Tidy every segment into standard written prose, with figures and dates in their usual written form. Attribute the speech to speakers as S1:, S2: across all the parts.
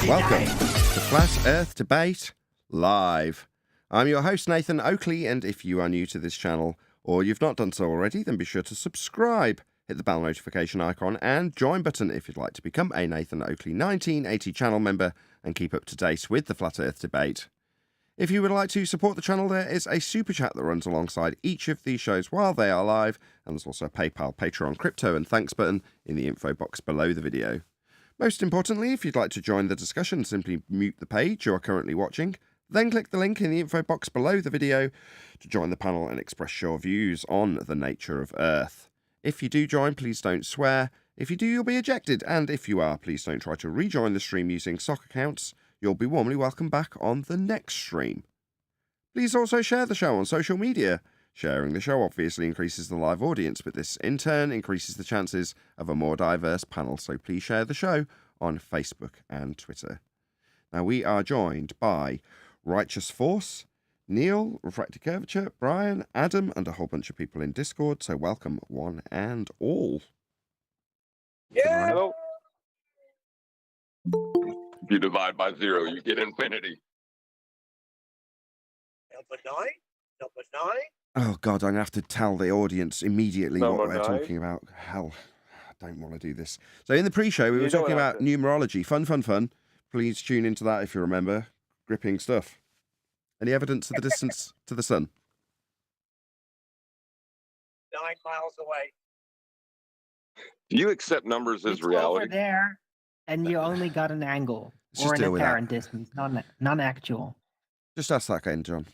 S1: Welcome to Flat Earth Debate Live. I'm your host, Nathan Oakley, and if you are new to this channel, or you've not done so already, then be sure to subscribe, hit the bell notification icon, and join button if you'd like to become a Nathan Oakley 1980 channel member and keep up to date with the Flat Earth Debate. If you would like to support the channel, there is a super chat that runs alongside each of these shows while they are live, and there's also a PayPal, Patreon, crypto, and thanks button in the info box below the video. Most importantly, if you'd like to join the discussion, simply mute the page you are currently watching, then click the link in the info box below the video to join the panel and express your views on the nature of Earth. If you do join, please don't swear. If you do, you'll be ejected, and if you are, please don't try to rejoin the stream using sock accounts. You'll be warmly welcomed back on the next stream. Please also share the show on social media. Sharing the show obviously increases the live audience, but this in turn increases the chances of a more diverse panel, so please share the show on Facebook and Twitter. Now we are joined by Righteous Force, Neil, Refracted Curvature, Brian, Adam, and a whole bunch of people in Discord, so welcome one and all.
S2: Yeah. Hello. If you divide by 0, you get infinity.
S3: Number 9. Number 9.
S1: Oh God, I'm going to have to tell the audience immediately
S2: Number
S1: what we're
S2: 9.
S1: talking about. Hell, I don't want to do this. So in the pre-show, we were talking about numerology. Fun. Please tune into that if you remember. Gripping stuff. Any evidence of the distance to the sun?
S3: 9 miles away.
S2: Do you accept numbers as
S4: It's
S2: reality?
S4: over there, and you only got an angle
S1: Let's
S4: or
S1: just
S4: an
S1: deal with that.
S4: apparent distance, non-actual.
S1: Just ask that again, John.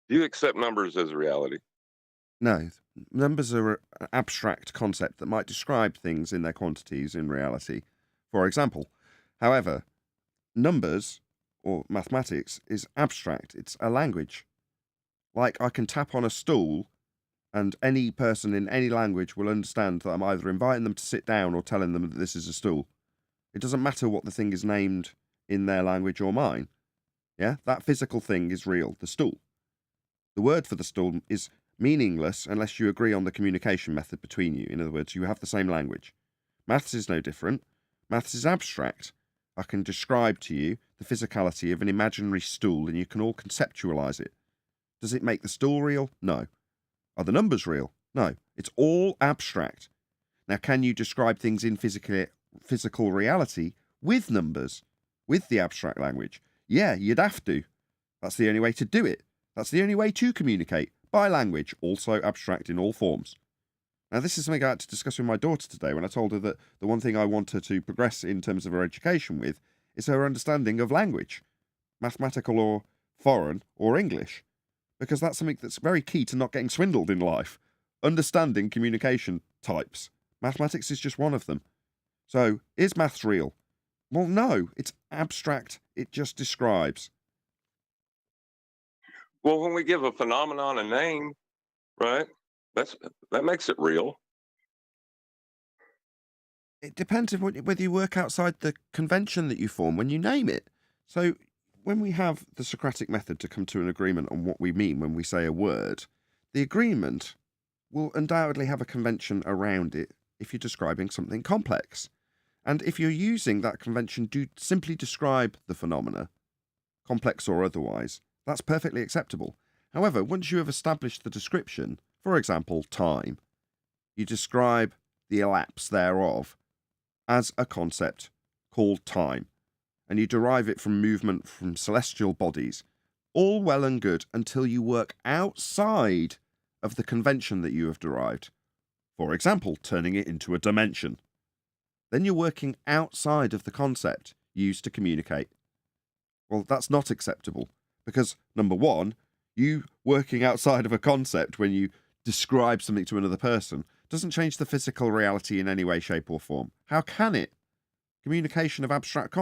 S2: Do you accept numbers as reality?
S1: No, numbers are an abstract concept that might describe things in their quantities in reality. For example, however, numbers or mathematics is abstract. It's a language. Like I can tap on a stool and any person in any language will understand that I'm either inviting them to sit down or telling them that this is a stool. It doesn't matter what the thing is named in their language or mine. Yeah, that physical thing is real, the stool. The word for the stool is meaningless unless you agree on the communication method between you. In other words, you have the same language. Maths is no different. Maths is abstract. I can describe to you the physicality of an imaginary stool and you can all conceptualize it. Does it make the stool real? No. Are the numbers real? No. It's all abstract. Now, can you describe things in physical reality with numbers, with the abstract language? Yeah, you'd have to. That's the only way to do it. That's the only way to communicate, by language, also abstract in all forms. Now, this is something I had to discuss with my daughter today when I told her that the one thing I want her to progress in terms of her education with is her understanding of language, mathematical or foreign or English, because that's something that's very key to not getting swindled in life. Understanding communication types. Mathematics is just one of them. So, is maths real? Well, no, it's abstract. It just describes.
S2: Well, when we give a phenomenon a name, right, that makes it real.
S1: It depends on whether you work outside the convention that you form when you name it. So when we have the Socratic method to come to an agreement on what we mean when we say a word, the agreement will undoubtedly have a convention around it if you're describing something complex. And if you're using that convention to simply describe the phenomena, complex or otherwise, that's perfectly acceptable. However, once you have established the description, for example, time, you describe the elapse thereof as a concept called time, and you derive it from movement from celestial bodies. All well and good until you work outside of the convention that you have derived. For example, turning it into a dimension. Then you're working outside of the concept used to communicate. Well, that's not acceptable. Because, number one, you working outside of a concept when you describe something to another person doesn't change the physical reality in any way, shape, or form. How can it? Communication of abstract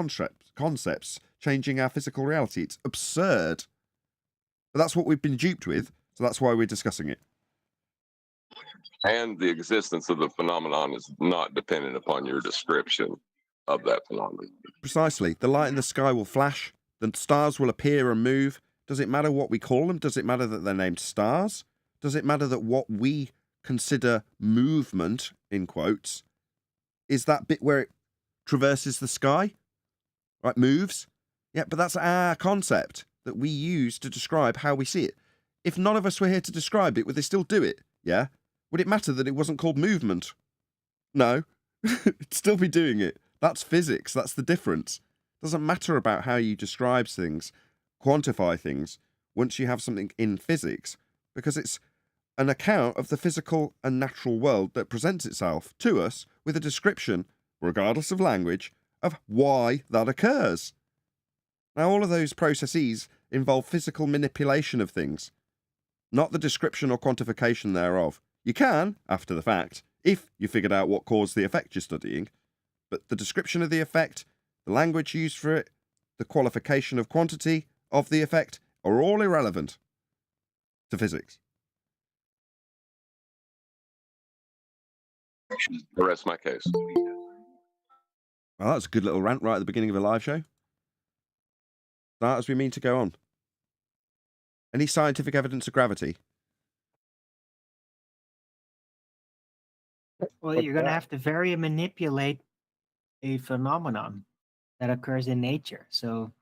S1: concepts changing our physical reality. It's absurd. But that's what we've been duped with, so that's why we're discussing it.
S2: And the existence of the phenomenon is not dependent upon your description of that phenomenon.
S1: Precisely. The light in the sky will flash. The stars will appear and move. Does it matter what we call them? Does it matter that they're named stars? Does it matter that what we consider movement, in quotes, is that bit where it traverses the sky, right? Moves. Yeah, but that's our concept that we use to describe how we see it. If none of us were here to describe it, would they still do it? Yeah? Would it matter that it wasn't called movement? No. It'd still be doing it. That's physics. That's the difference. It doesn't matter about how you describe things, quantify things, once you have something in physics, because it's an account of the physical and natural world that presents itself to us with a description, regardless of language, of why that occurs. Now, all of those processes involve physical manipulation of things, not the description or quantification thereof. You can, after the fact, if you figured out what caused the effect you're studying, but the description of the effect, the language used for it, the qualification of quantity of the effect are all irrelevant to physics.
S2: The rest of my case.
S1: Well, that's a good little rant right at the beginning of a live show. Start as we mean to go on. Any scientific evidence of gravity?
S4: Well, you're going to have to very manipulate a phenomenon that occurs in nature. So,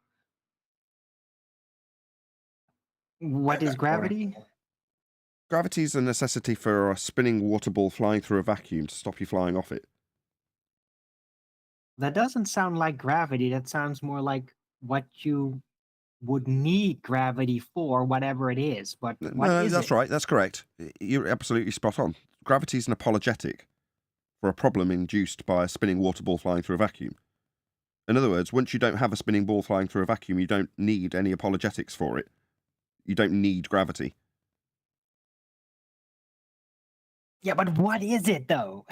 S4: what is gravity?
S1: Gravity is a necessity for a spinning water ball flying through a vacuum to stop you flying off it.
S4: That doesn't sound like gravity. That sounds more like what you would need gravity for, whatever it is. But what
S1: No,
S4: is
S1: that's
S4: it?
S1: right. That's correct. You're absolutely spot on. Gravity is an apologetic for a problem induced by a spinning water ball flying through a vacuum. In other words, once you don't have a spinning ball flying through a vacuum, you don't need any apologetics for it. You don't need gravity.
S4: Yeah, but what is it though?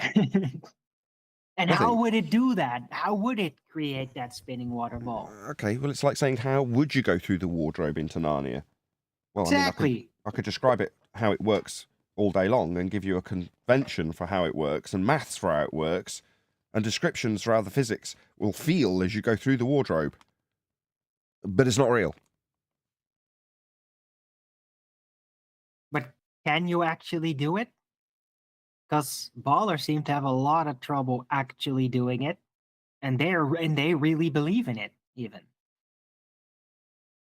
S4: And how
S1: Nothing.
S4: would it do that? How would it create that spinning water ball?
S1: Okay, well, it's like saying, how would you go through the wardrobe into Narnia? Well,
S4: Exactly.
S1: I could describe it, how it works all day long and give you a convention for how it works and maths for how it works and descriptions for how the physics will feel as you go through the wardrobe. But it's not real.
S4: But can you actually do it? Because ballers seem to have a lot of trouble actually doing it, and they really believe in it even.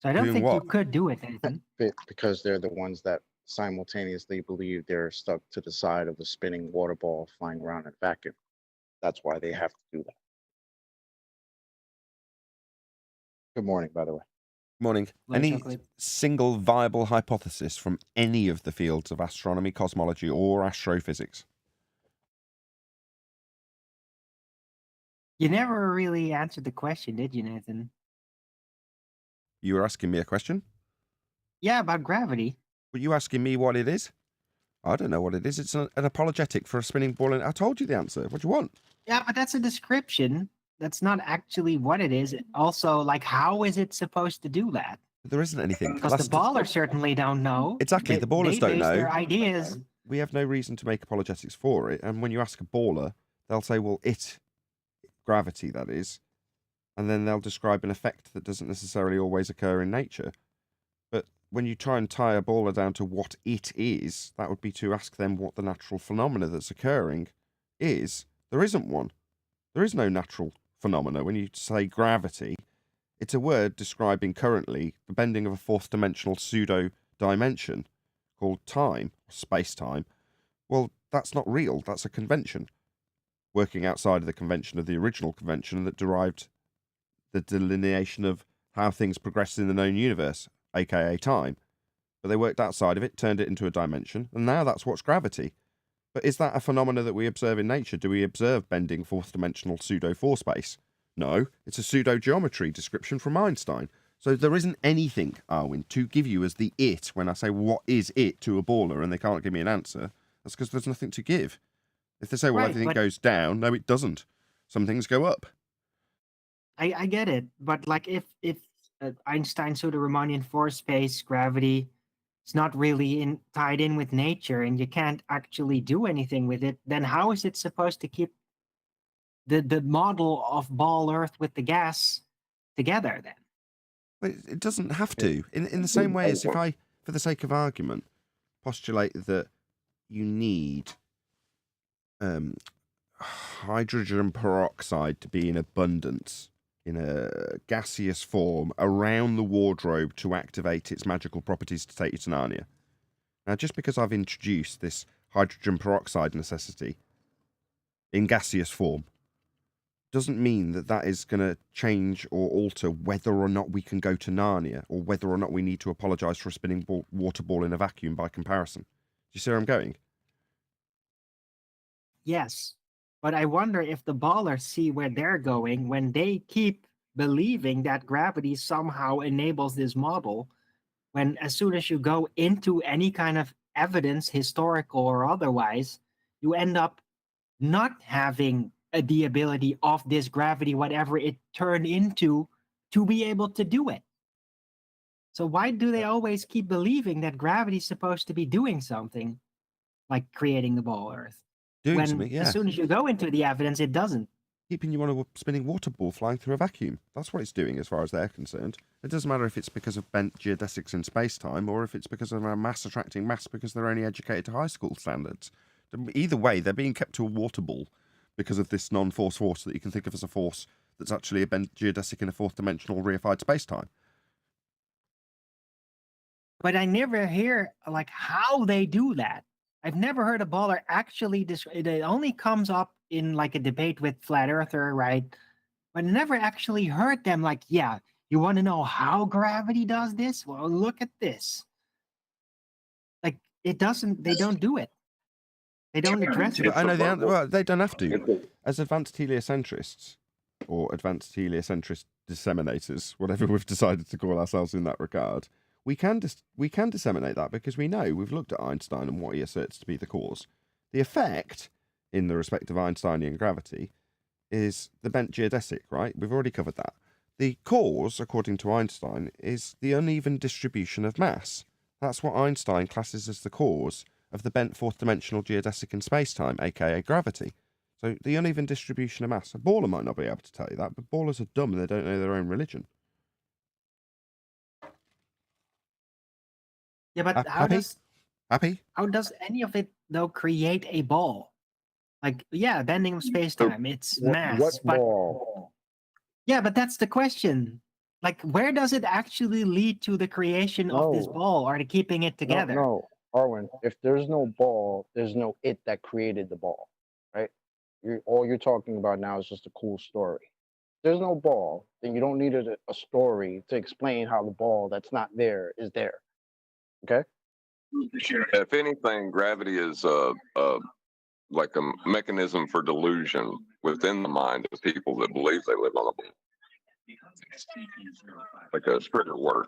S4: So I don't
S1: Doing
S4: think you
S1: what?
S4: could do it, Nathan.
S5: Because they're the ones that simultaneously believe they're stuck to the side of a spinning water ball flying around in a vacuum. That's why they have to do that. Good morning, by the way.
S1: Morning.
S4: Light
S1: Any
S4: chocolate.
S1: single viable hypothesis from any of the fields of astronomy, cosmology, or astrophysics?
S4: You never really answered the question, did you, Nathan?
S1: You were asking me a question?
S4: Yeah, about gravity.
S1: Were you asking me what it is? I don't know what it is. It's an apologetic for a spinning ball. And I told you the answer. What do you want?
S4: Yeah, but that's a description. That's not actually what it is. Also, like, how is it supposed to do that?
S1: There isn't anything.
S4: Because the ballers certainly don't know.
S1: Exactly, the ballers
S4: they
S1: don't
S4: base
S1: know.
S4: Their ideas.
S1: We have no reason to make apologetics for it. And when you ask a baller, they'll say, well, gravity, that is. And then they'll describe an effect that doesn't necessarily always occur in nature. But when you try and tie a baller down to what it is, that would be to ask them what the natural phenomena that's occurring is. There isn't one. There is no natural phenomena. When you say gravity, it's a word describing currently the bending of a fourth dimensional pseudo dimension called time, space-time. Well, that's not real. That's a convention. Working outside of the convention of the original convention that derived the delineation of how things progress in the known universe, aka time. But they worked outside of it, turned it into a dimension, and now that's what's gravity. But is that a phenomena that we observe in nature? Do we observe bending fourth-dimensional pseudo-4 space? No, it's a pseudo-geometry description from Einstein. So there isn't anything, Arwin, to give you as the it when I say what is it to a baller and they can't give me an answer. That's because there's nothing to give. If they say, well,
S4: Right,
S1: everything
S4: but-
S1: goes down, no, it doesn't. Some things go up.
S4: I get it, but like if Einstein's pseudo-Riemannian force space gravity is not really tied in with nature, and you can't actually do anything with it, then how is it supposed to keep the model of ball Earth with the gas together then?
S1: But it doesn't have to. In the same way as if I, for the sake of argument, postulate that you need, hydrogen peroxide to be in abundance in a gaseous form around the wardrobe to activate its magical properties to take you to Narnia. Now, just because I've introduced this hydrogen peroxide necessity in gaseous form doesn't mean that that is going to change or alter whether or not we can go to Narnia or whether or not we need to apologise for a spinning water ball in a vacuum by comparison. Do you see where I'm going?
S4: Yes, but I wonder if the ballers see where they're going when they keep believing that gravity somehow enables this model, when as soon as you go into any kind of evidence, historical or otherwise, you end up not having the ability of this gravity, whatever it turned into, to be able to do it. So why do they always keep believing that gravity is supposed to be doing something, like creating the ball Earth?
S1: Doing
S4: When
S1: something, yeah.
S4: as soon as you go into the evidence, it doesn't.
S1: Keeping you on a spinning water ball flying through a vacuum. That's what it's doing as far as they're concerned. It doesn't matter if it's because of bent geodesics in space-time or if it's because of a mass attracting mass because they're only educated to high school standards. Either way, they're being kept to a water ball because of this non-force force that you can think of as a force that's actually a bent geodesic in a fourth-dimensional reified space-time.
S4: But I never hear like how they do that. I've never heard a baller actually it only comes up in like a debate with flat earther, right? But I never actually heard them like, yeah, you want to know how gravity does this? Well, look at this. Like it doesn't, they don't do it. They don't address it.
S1: I know they don't have to. As advanced heliocentrists or advanced heliocentrist disseminators, whatever we've decided to call ourselves in that regard, we can disseminate that because we know we've looked at Einstein and what he asserts to be the cause. The effect, in the respect of Einsteinian gravity, is the bent geodesic, right? We've already covered that. The cause, according to Einstein, is the uneven distribution of mass. That's what Einstein classes as the cause of the bent fourth-dimensional geodesic in space-time, aka gravity. So the uneven distribution of mass. A baller might not be able to tell you that, but ballers are dumb and they don't know their own religion.
S4: Yeah, but
S1: Happy?
S4: how does any of it though create a ball? Like, yeah, bending of space-time, it's mass.
S5: What
S4: but
S5: ball?
S4: yeah, but that's the question. Like, where does it actually lead to the creation of this
S5: No.
S4: ball or to keeping it together?
S5: No, Arwen, if there's no ball, there's no it that created the ball, right? All you're talking about now is just a cool story. If there's no ball, then you don't need a story to explain how the ball that's not there is there. Okay?
S2: If anything, gravity is like a mechanism for delusion within the mind of people that believe they live on a ball. Like a trigger word.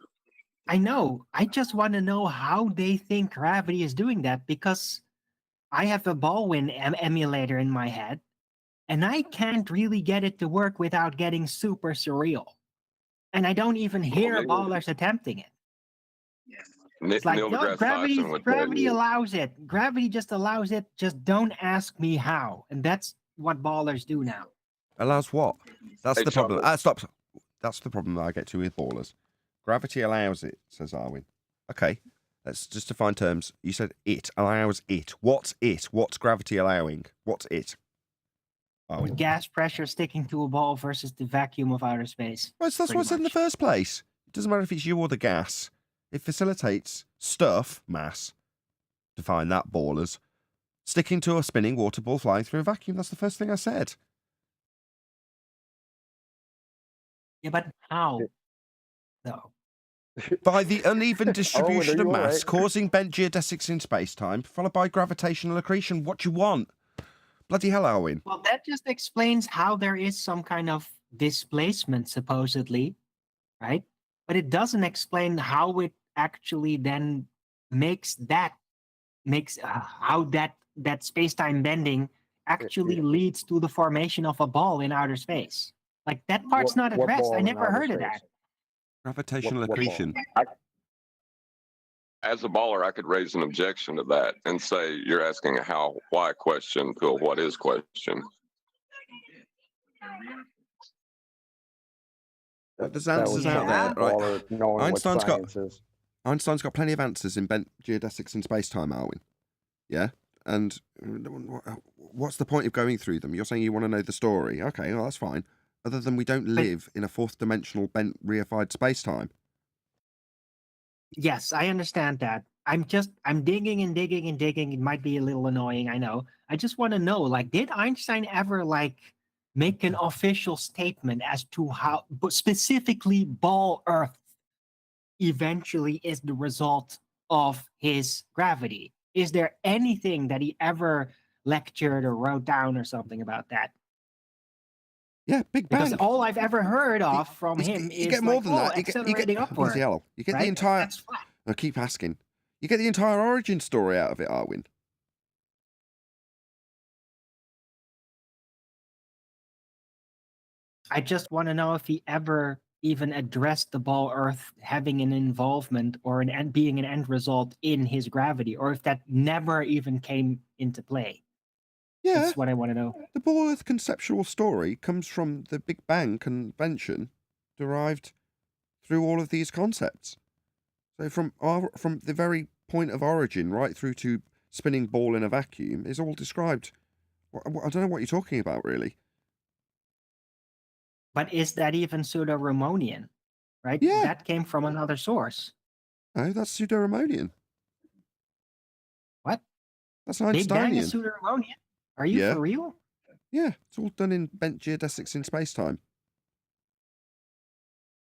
S4: I know. I just want to know how they think gravity is doing that because I have a Ballwin emulator in my head and I can't really get it to work without getting super surreal. And I don't even hear ballers attempting it. It's like,
S2: Neil
S4: no,
S2: deGrasse Tyson would tell
S4: gravity
S2: you.
S4: allows it. Gravity just allows it. Just don't ask me how. And that's what ballers do now.
S1: Allows what? That's
S2: Hey,
S1: the problem.
S2: Chocolate.
S1: Stop. That's the problem that I get to with ballers. Gravity allows it, says Arwin. Okay, let's just define terms. You said it allows it. What's it? What's gravity allowing? What's it? Arwin.
S4: Gas pressure sticking to a ball versus the vacuum of outer space.
S1: Well, that's
S4: pretty
S1: what's in the
S4: much.
S1: first place. It doesn't matter if it's you or the gas. It facilitates stuff, mass, define that, ballers, sticking to a spinning water ball flying through a vacuum. That's the first thing I said.
S4: Yeah, but how? Though.
S1: By the uneven distribution of
S5: you
S1: mass
S5: alright?
S1: causing bent geodesics in space-time, followed by gravitational accretion. What do you want? Bloody hell, Arwin.
S4: Well, that just explains how there is some kind of displacement, supposedly, right? But it doesn't explain how it actually then makes how that space-time bending actually leads to the formation of a ball in outer space. Like that part's not
S5: What
S4: addressed.
S5: ball
S4: I
S5: in
S4: never
S5: outer
S4: heard of
S5: space?
S4: that.
S1: Gravitational
S5: What ball?
S1: accretion.
S2: As a baller, I could raise an objection to that and say you're asking a how, why question to a what is question.
S1: There's
S5: That
S1: answers
S5: was
S1: out
S5: from
S1: there,
S5: a
S1: right?
S5: baller knowing what
S1: Einstein's got-
S5: science is.
S1: Einstein's got plenty of answers in bent geodesics in space-time, Arwin. Yeah? And what's the point of going through them? You're saying you want to know the story. Okay, well, that's fine. Other than we don't live in a fourth dimensional bent reified space-time.
S4: Yes, I understand that. I'm digging and digging and digging. It might be a little annoying, I know. I just want to know, like, did Einstein ever make an official statement as to how, but specifically ball Earth eventually is the result of his gravity? Is there anything that he ever lectured or wrote down or something about that?
S1: Yeah, Big Bang.
S4: Because all I've ever heard of from him
S1: you
S4: is
S1: get more
S4: like,
S1: than that.
S4: accelerating
S1: Bloody
S4: upward.
S1: hell. You get
S4: right?
S1: the entire.
S4: That's flat.
S1: I keep asking. You get the entire origin story out of it, Arwin.
S4: I just want to know if he ever even addressed the ball Earth having an involvement or being an end result in his gravity, or if that never even came into play.
S1: Yeah.
S4: That's what I want to know.
S1: The ball Earth conceptual story comes from the Big Bang convention derived through all of these concepts. So from the very point of origin right through to spinning ball in a vacuum is all described. I don't know what you're talking about, really.
S4: But is that even pseudo-Ramonian? Right?
S1: Yeah.
S4: That came from another source.
S1: No, that's pseudo-Ramonian.
S4: What?
S1: That's
S4: Big Bang is
S1: Einsteinian.
S4: pseudo-Ramonian? Are you
S1: Yeah.
S4: for real?
S1: Yeah, it's all done in bent geodesics in space-time.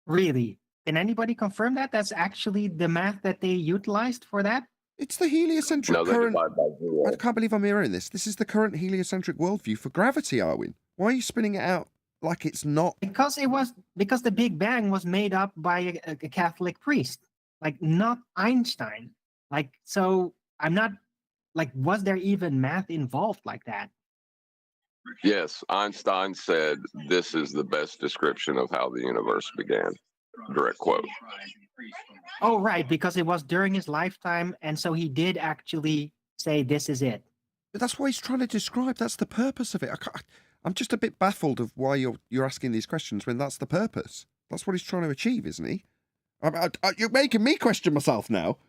S4: Really? Can anybody confirm that? That's actually the math that they utilized for that?
S1: It's the heliocentric
S2: No, they
S1: current.
S2: divide by zero.
S1: I can't believe I'm hearing this. This is the current heliocentric worldview for gravity, Arwin. Why are you spinning it out like it's not?
S4: Because the Big Bang was made up by a Catholic priest, like not Einstein. Like, so I'm not like, was there even math involved like that?
S2: Yes, Einstein said this is the best description of how the universe began. Direct quote.
S4: Oh, right, because it was during his lifetime, and so he did actually say this is it.
S1: But that's what he's trying to describe. That's the purpose of it. I'm just a bit baffled of why you're asking these questions when that's the purpose. That's what he's trying to achieve, isn't he? You're making me question myself now.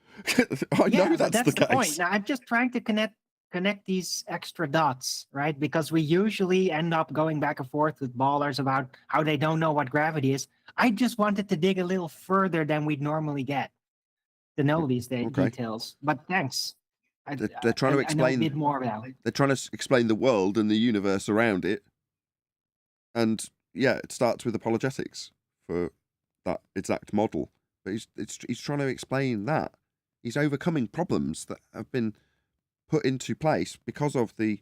S1: I know that's the case.
S4: Point. Now, I'm just trying to connect these extra dots, right? Because we usually end up going back and forth with ballers about how they don't know what gravity is. I just wanted to dig a little further than we'd normally get to know these details. But thanks.
S1: They're trying to explain.
S4: I know a bit more about it.
S1: They're trying to explain the world and the universe around it. And yeah, it starts with apologetics for that exact model. But he's trying to explain that. He's overcoming problems that have been put into place because of the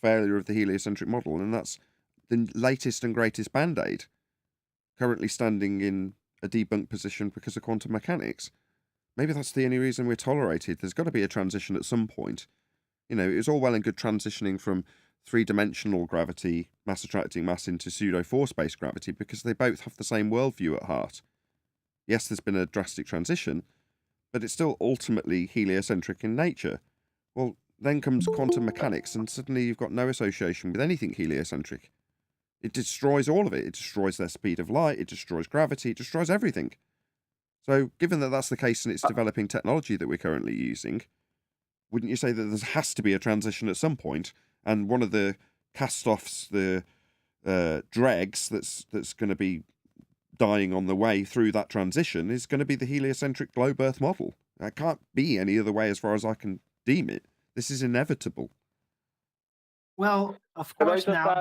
S1: failure of the heliocentric model, and that's the latest and greatest band-aid, currently standing in a debunked position because of quantum mechanics. Maybe that's the only reason we're tolerated. There's got to be a transition at some point. You know, it was all well and good transitioning from three-dimensional gravity, mass attracting mass, into pseudo-force-based gravity, because they both have the same worldview at heart. Yes, there's been a drastic transition, but it's still ultimately heliocentric in nature. Well, then comes quantum mechanics, and suddenly you've got no association with anything heliocentric. It destroys all of it. It destroys their speed of light, it destroys gravity, it destroys everything. So, given that that's the case and it's developing technology that we're currently using, wouldn't you say that there has to be a transition at some point? And one of the cast-offs, the dregs that's going to be dying on the way through that transition is going to be the heliocentric globe Earth model. It can't be any other way as far as I can deem it. This is inevitable.
S4: Well, of course, now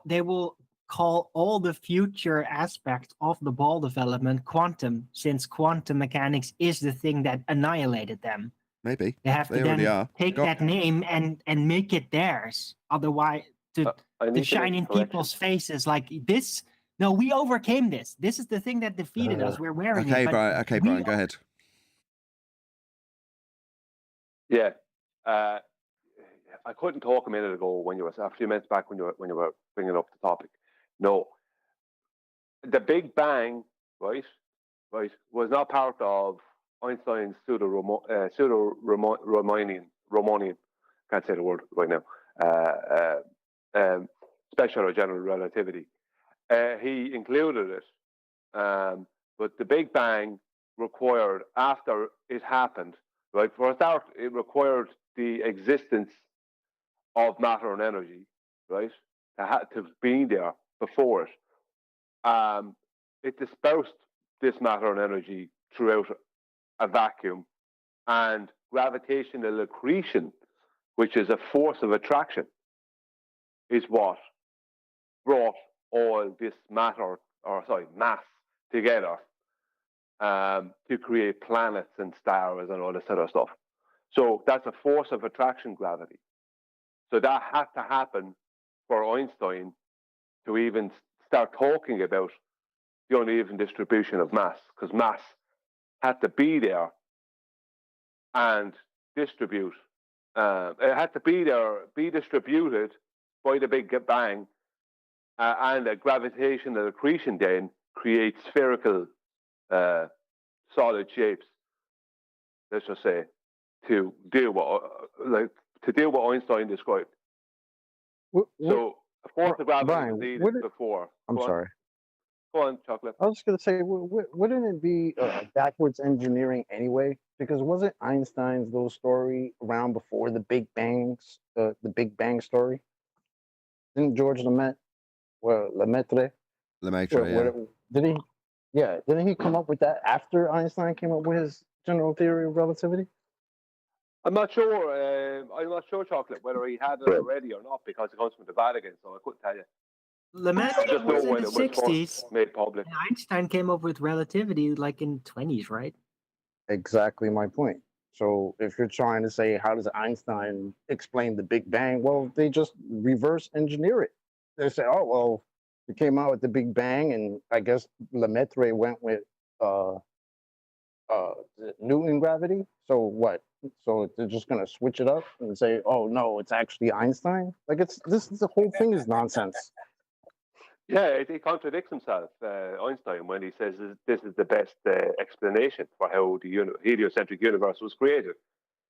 S4: they will call all the future aspects of the ball development quantum, since quantum mechanics is the thing that annihilated them.
S1: Maybe.
S4: They have to then take that name and make it theirs. Otherwise, to shine in people's faces like this. No, we overcame this. This is the thing that defeated us. We're wearing it.
S1: Okay, Brian, go ahead.
S6: Yeah. I couldn't talk a minute ago when you were a few minutes back when you were bringing up the topic. No, the Big Bang, right, was not part of Einstein's pseudo-Ramonian. Can't say the word right now. Special or general relativity. He included it, but the Big Bang required, after it happened, right? For a start, it required the existence of matter and energy, right? To have been there before it. It dispersed this matter and energy throughout a vacuum, and gravitational accretion, which is a force of attraction, is what brought all this mass together to create planets and stars and all this sort of stuff. So that's a force of attraction, gravity. So that had to happen for Einstein to even start talking about the uneven distribution of mass, because mass had to be there and distribute. It had to be there, be distributed by the Big Bang, and a gravitational accretion then creates spherical solid shapes, let's just say, to deal what Einstein described. So, of course, the gravity
S5: Brian,
S6: was needed before.
S5: I'm sorry.
S6: Go on, Chocolate.
S5: I was going to say, wouldn't it be backwards engineering anyway? Because wasn't Einstein's little story around before the Big Bangs, the Big Bang story? Didn't George Lemaitre, didn't he come up with that after Einstein came up with his general theory of relativity?
S6: I'm not sure, Chocolate, whether he had it already or not, because it comes from the Vatican, so I couldn't tell you.
S4: Lemaitre
S6: I just
S4: was
S6: know
S4: in
S6: when
S4: the
S6: it was
S4: 60s.
S6: first made public.
S4: And Einstein came up with relativity like in 20s, right?
S5: Exactly my point. So if you're trying to say, how does Einstein explain the Big Bang? Well, they just reverse engineer it. They say, oh, well, it came out with the Big Bang, and I guess Lemaitre went with Newton gravity. So what? So they're just gonna switch it up and say, oh no, it's actually Einstein? Like the whole thing is nonsense.
S6: Yeah, he contradicts himself, Einstein, when he says this is the best explanation for how the heliocentric universe was created,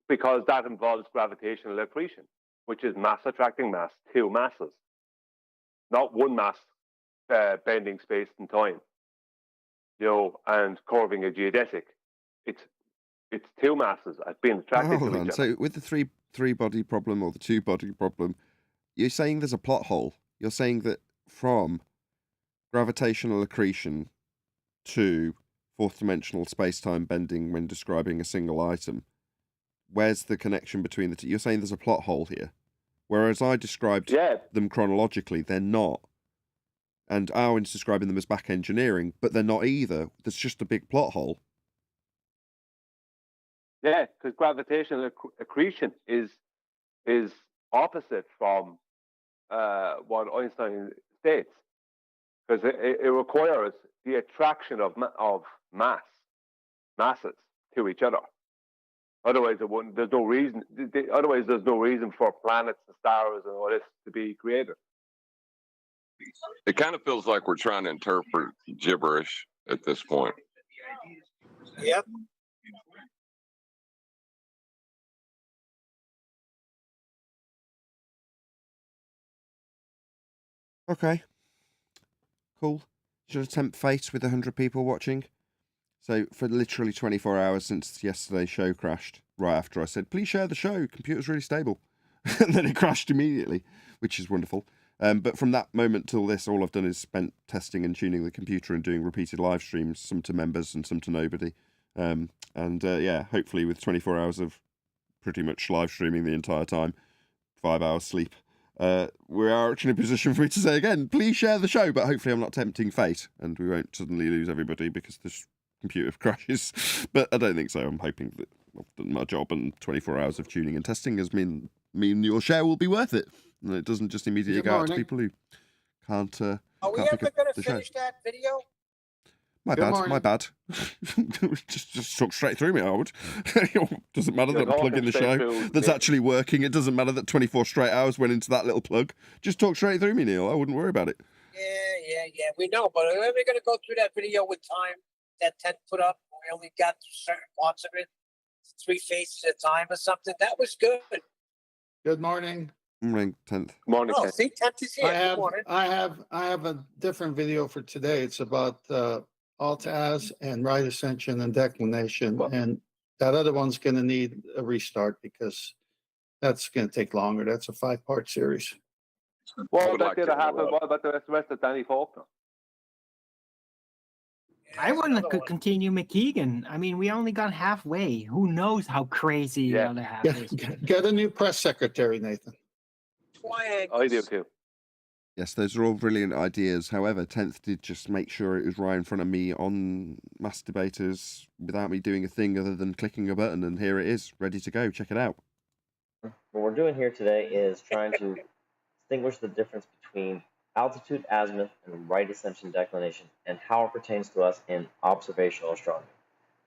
S6: because that involves gravitational accretion, which is mass attracting mass, two masses, not one mass bending space and time, and curving a geodesic. It's two masses being attracted to each other.
S1: So with the three body problem or the two body problem, you're saying there's a plot hole. You're saying that from gravitational accretion to fourth dimensional space-time bending when describing a single item, where's the connection between the two? You're saying there's a plot hole here, whereas I described them chronologically, they're not. And Owen's describing them as back engineering, but they're not either. There's just a big plot hole.
S6: Yeah, because gravitational accretion is opposite from what Einstein states, because it requires the attraction of masses to each other. Otherwise, it wouldn't. There's no reason. Otherwise, there's no reason for planets and stars and all this to be created.
S2: It kind of feels like we're trying to interpret gibberish at this point.
S3: Yep.
S1: Okay. Cool. Should attempt fate with 100 people watching. So for literally 24 hours since yesterday's show crashed, right after I said, please share the show, computer's really stable. And then it crashed immediately, which is wonderful. But from that moment till this, all I've done is spent testing and tuning the computer and doing repeated live streams, some to members and some to nobody. Hopefully with 24 hours of pretty much live streaming the entire time, 5 hours sleep, we are actually in a position for me to say again, please share the show, but hopefully I'm not tempting fate and we won't suddenly lose everybody because this computer crashes. But I don't think so. I'm hoping that I've done my job and 24 hours of tuning and testing has mean your share will be worth it. And it doesn't just immediately go out to people who can't
S3: Are we
S1: can't
S3: ever
S1: pick
S3: going
S1: up
S3: to
S1: the show.
S3: finish that video?
S1: My bad. just talk straight through me, Howard. Doesn't matter that I'm plugging the show that's actually working. It doesn't matter that 24 straight hours went into that little plug. Just talk straight through me, Neil. I wouldn't worry about it.
S3: Yeah. We know, but are we going to go through that video with time that Ted put up? We only got certain parts of it, 3 faces at a time or something. That was good.
S7: Good morning.
S1: Morning, 10th.
S6: Morning.
S3: Oh, see, 10th is here.
S7: I have a different video for today. It's about Alt-Az and right ascension and declination, and that other one's going to need a restart because That's going to take longer. That's a 5-part series.
S6: What
S2: would
S6: about
S2: like
S6: the
S2: to
S6: other half?
S2: interrupt.
S6: What about the rest of Danny Faulkner?
S4: I
S3: That's
S4: want to
S3: another one.
S4: continue McKeegan. I mean, we only got halfway. Who knows how crazy the
S6: Yeah.
S4: other half is?
S7: Get a new press secretary, Nathan.
S6: I do
S3: Triangles.
S6: too.
S1: Yes, those are all brilliant ideas. However, 10th did just make sure it was right in front of me on Masturbators without me doing a thing other than clicking a button, and here it is, ready to go. Check it out.
S8: What we're doing here today is trying to distinguish the difference between altitude azimuth and right ascension declination and how it pertains to us in observational astronomy.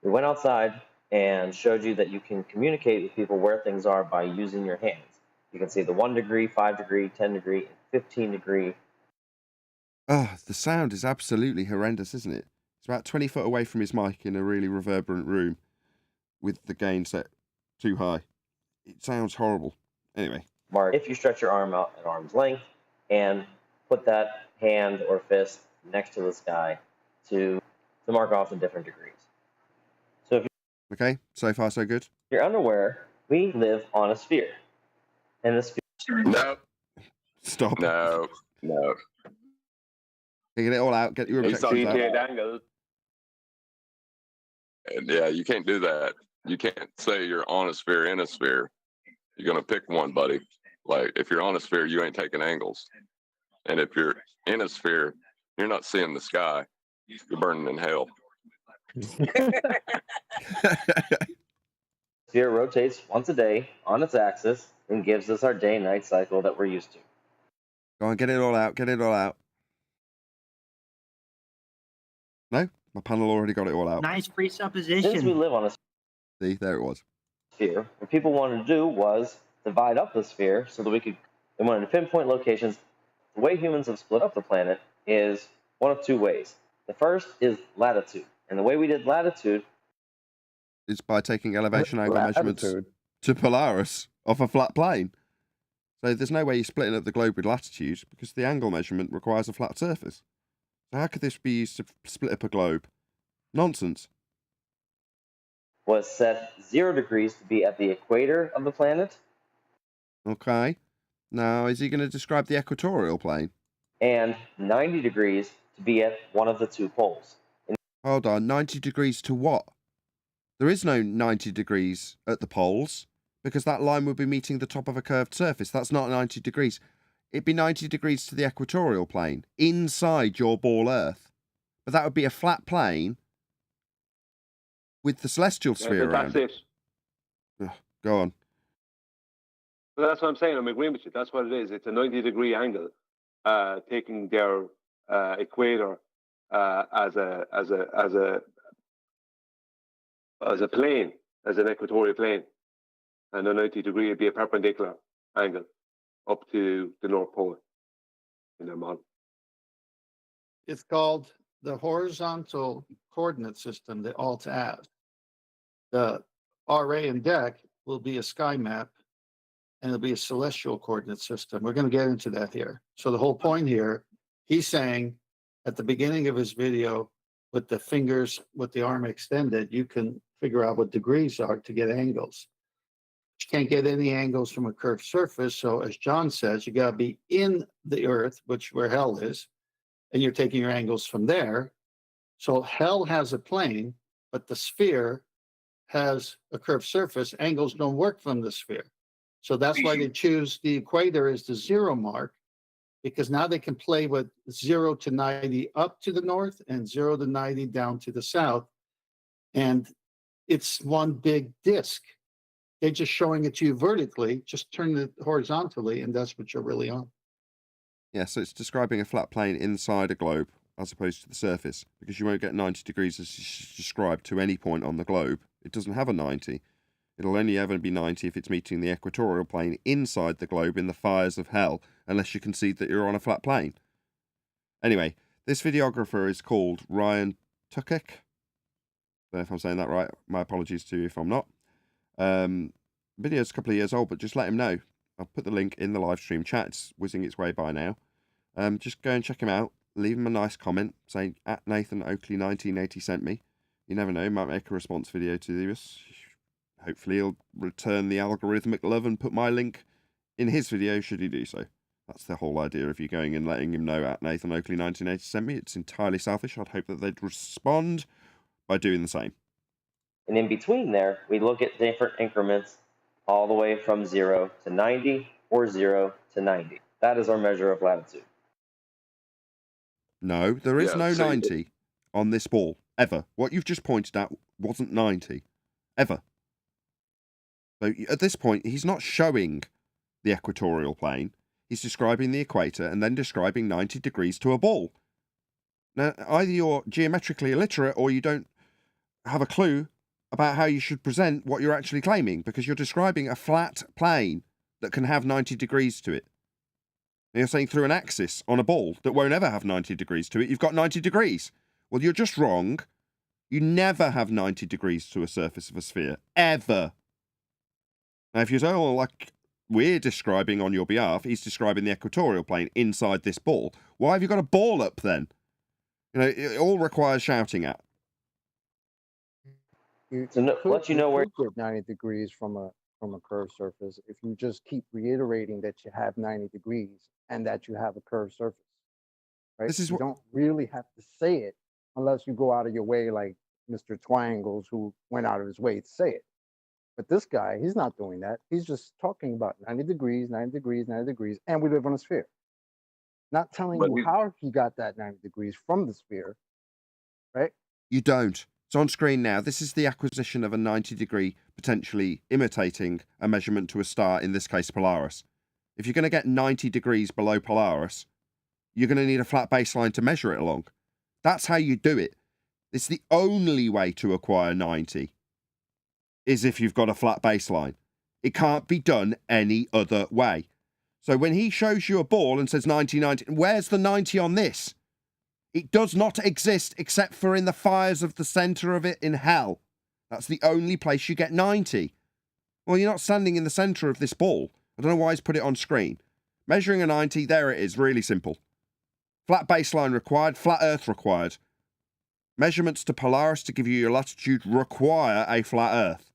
S8: We went outside and showed you that you can communicate with people where things are by using your hands. You can see the 1 degree, 5 degree, 10 degree, and 15 degree.
S1: Oh, the sound is absolutely horrendous, isn't it? It's about 20 foot away from his mic in a really reverberant room with the gain set too high. It sounds horrible. Anyway.
S8: Mark if you stretch your arm out at arm's length and put that hand or fist next to the sky to mark off the different degrees. So if
S1: Okay, so far so good.
S8: you're unaware, we live on a sphere. And the sphere
S2: No,
S1: Stop.
S2: no, no.
S1: Get it all out. Get your
S2: He's
S1: objectives out.
S6: CJ Dangle.
S2: And yeah, you can't do that. You can't say you're on a sphere, in a sphere. You're going to pick one, buddy. Like, if you're on a sphere, you ain't taking angles. And if you're in a sphere, you're not seeing the sky. You're burning in hell.
S8: sphere rotates once a day on its axis and gives us our day-night cycle that we're used to.
S1: Go on, get it all out. Get it all out. No? My panel already got it all out.
S4: Nice
S8: Since we
S4: presupposition.
S8: live on a
S1: See, there it was.
S8: sphere, what people wanted to do was divide up the sphere so that they wanted to pinpoint locations. The way humans have split up the planet is one of two ways. The first is latitude. And the way we did latitude
S1: It's by taking elevation angle measurements
S5: Latitude.
S1: to Polaris off a flat plane. So there's no way you're splitting up the globe with latitude because the angle measurement requires a flat surface. So how could this be used to split up a globe? Nonsense.
S8: was set 0 degrees to be at the equator of the planet
S1: Okay. Now, is he going to describe the equatorial plane?
S8: and 90 degrees to be at one of the two poles.
S1: Hold on, 90 degrees to what? There is no 90 degrees at the poles because that line would be meeting the top of a curved surface. That's not 90 degrees. It'd be 90 degrees to the equatorial plane inside your ball Earth. But that would be a flat plane with the celestial sphere around
S6: That's it.
S1: Ugh, go on.
S6: But that's what I'm saying. I'm agreeing with you. That's what it is. It's a 90-degree angle, taking their equator as a plane, as an equatorial plane, and a 90-degree would be a perpendicular angle up to the North Pole in their model.
S7: It's called the horizontal coordinate system, the alt-az. The RA and DEC will be a sky map, and it'll be a celestial coordinate system. We're going to get into that here. So the whole point here, he's saying at the beginning of his video, with the fingers, with the arm extended, you can figure out what degrees are to get angles. You can't get any angles from a curved surface. So as John says, you got to be in the earth, which where hell is, and you're taking your angles from there. So hell has a plane, but the sphere has a curved surface. Angles don't work from the sphere. So that's why they choose the equator as the 0 mark, because now they can play with 0 to 90 up to the north and 0 to 90 down to the south. And it's one big disc. They're just showing it to you vertically, just turn it horizontally, and that's what you're really on.
S1: Yeah, so it's describing a flat plane inside a globe as opposed to the surface because you won't get 90 degrees as described to any point on the globe. It doesn't have a 90. It'll only ever be 90 if it's meeting the equatorial plane inside the globe in the fires of hell, unless you concede that you're on a flat plane. Anyway, this videographer is called Ryan Tukek. Don't know if I'm saying that right. My apologies to you if I'm not. Video's a couple of years old, but just let him know. I'll put the link in the live stream chat. It's whizzing its way by now. Just go and check him out. Leave him a nice comment saying at Nathan Oakley 1980 sent me. You never know, might make a response video to this. hopefully he'll return the algorithmic love and put my link in his video should he do so. That's the whole idea of you going and letting him know at Nathan Oakley 1980 sent me. It's entirely selfish. I'd hope that they'd respond by doing the same.
S8: And in between there, we look at different increments all the way from 0 to 90 or 0 to 90. That is our measure of latitude.
S1: No, there is
S2: Yeah,
S1: no
S2: see,
S1: 90 on this ball, ever. What you've just pointed out wasn't 90, ever. So at this point, he's not showing the equatorial plane. He's describing the equator and then describing 90 degrees to a ball. Now, either you're geometrically illiterate or you don't have a clue about how you should present what you're actually claiming, because you're describing a flat plane that can have 90 degrees to it. And you're saying through an axis on a ball that won't ever have 90 degrees to it, you've got 90 degrees. Well, you're just wrong. You never have 90 degrees to a surface of a sphere, ever. Now, if you say, oh, like we're describing on your behalf, he's describing the equatorial plane inside this ball. Why have you got a ball up then? You know, it all requires shouting at.
S8: Let you know where
S5: could get 90 degrees from a curved surface if you just keep reiterating that you have 90 degrees and that you have a curved surface. Right?
S1: This is
S5: you don't really have to say it unless you go out of your way, like Mr. Twangles, who went out of his way to say it. But this guy, he's not doing that. He's just talking about 90 degrees, 90 degrees, 90 degrees, and we live on a sphere. Not telling you how he got that 90 degrees from the sphere, right?
S1: You don't. It's on screen now. This is the acquisition of a 90 degree, potentially imitating a measurement to a star, in this case Polaris. If you're going to get 90 degrees below Polaris, you're going to need a flat baseline to measure it along. That's how you do it. It's the only way to acquire 90, is if you've got a flat baseline. It can't be done any other way. So when he shows you a ball and says 90, 90, where's the 90 on this? It does not exist except for in the fires of the centre of it in hell. That's the only place you get 90. Well, you're not standing in the centre of this ball. I don't know why he's put it on screen. Measuring a 90, there it is, really simple. Flat baseline required, flat earth required. Measurements to Polaris to give you your latitude require a flat earth.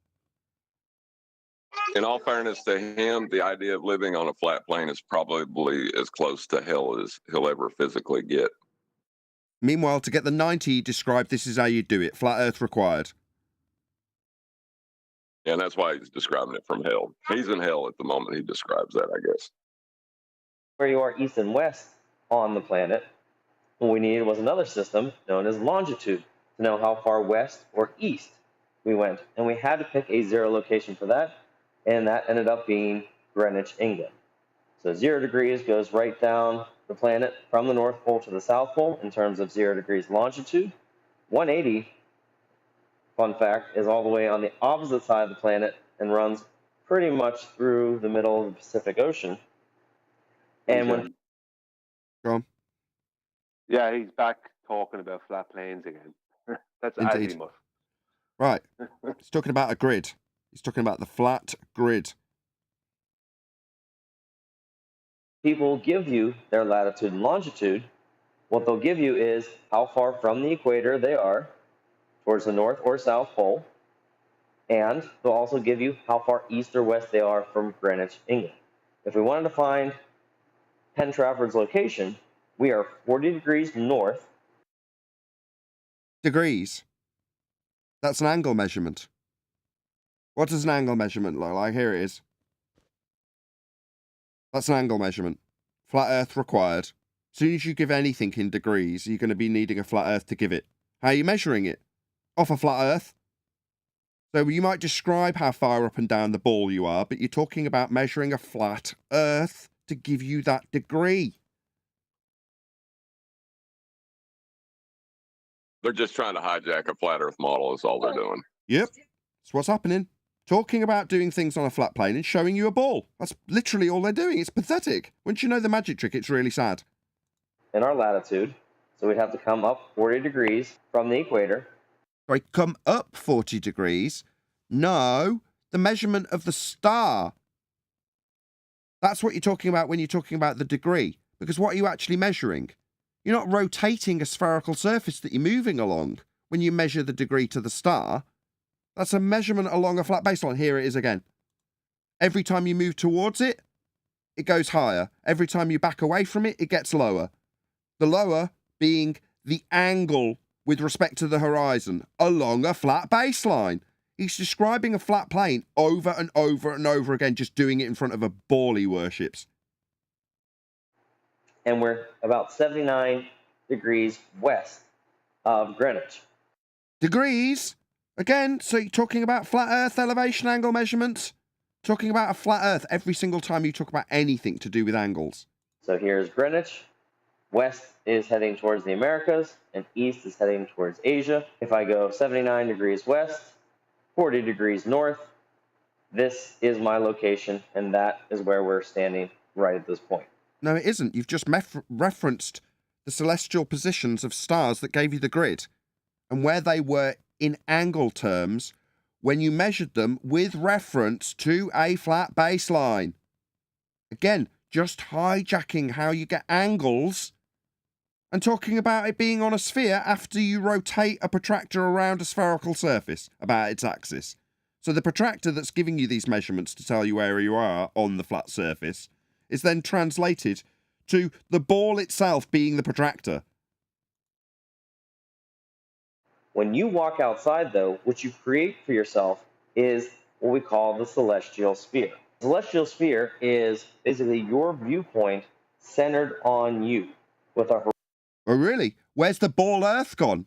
S2: In all fairness to him, the idea of living on a flat plane is probably as close to hell as he'll ever physically get.
S1: Meanwhile, to get the 90, he described this is how you do it. Flat earth required.
S2: Yeah, and that's why he's describing it from hell. He's in hell at the moment he describes that, I guess.
S8: where you are east and west on the planet. What we needed was another system known as longitude to know how far west or east we went. And we had to pick a zero location for that, and that ended up being Greenwich, England. So 0 degrees goes right down the planet from the North Pole to the South Pole in terms of 0 degrees longitude. 180, fun fact, is all the way on the opposite side of the planet and runs pretty much through the middle of the Pacific Ocean. And when
S1: Go on.
S6: Yeah, he's back talking about flat planes again. That's
S1: Indeed.
S6: azimuth.
S1: Right. He's talking about a grid. He's talking about the flat grid.
S8: people give you their latitude and longitude, what they'll give you is how far from the equator they are towards the North or South Pole, and they'll also give you how far east or west they are from Greenwich, England. If we wanted to find Penn Trafford's location, we are 40 degrees north.
S1: Degrees. That's an angle measurement. What does an angle measurement look like? Here it is. That's an angle measurement. Flat earth required. As soon as you give anything in degrees, you're going to be needing a flat earth to give it. How are you measuring it? Off a flat earth. So you might describe how far up and down the ball you are, but you're talking about measuring a flat earth to give you that degree.
S2: They're just trying to hijack a flat Earth model. Is all they're doing.
S1: Yep. That's what's happening. Talking about doing things on a flat plane and showing you a ball. That's literally all they're doing. It's pathetic. Once you know the magic trick, it's really sad.
S8: In our latitude, so we'd have to come up 40 degrees from the equator.
S1: Sorry, come up 40 degrees. No, the measurement of the star. That's what you're talking about when you're talking about the degree. Because what are you actually measuring? You're not rotating a spherical surface that you're moving along when you measure the degree to the star. That's a measurement along a flat baseline. Here it is again. Every time you move towards it, it goes higher. Every time you back away from it, it gets lower. The lower being the angle with respect to the horizon along a flat baseline. He's describing a flat plane over and over and over again, just doing it in front of a ball he worships.
S8: And we're about 79 degrees west of Greenwich.
S1: Degrees? Again, so you're talking about flat Earth elevation angle measurements? Talking about a flat Earth every single time you talk about anything to do with angles.
S8: So here's Greenwich. West is heading towards the Americas, and east is heading towards Asia. If I go 79 degrees west, 40 degrees north, this is my location, and that is where we're standing right at this point.
S1: No, it isn't. You've just referenced the celestial positions of stars that gave you the grid, and where they were in angle terms when you measured them with reference to a flat baseline. Again, just hijacking how you get angles and talking about it being on a sphere after you rotate a protractor around a spherical surface about its axis. So the protractor that's giving you these measurements to tell you where you are on the flat surface is then translated to the ball itself being the protractor.
S8: When you walk outside, though, what you create for yourself is what we call the celestial sphere. The celestial sphere is basically your viewpoint centered on you with a.
S1: Oh, really? Where's the ball Earth gone?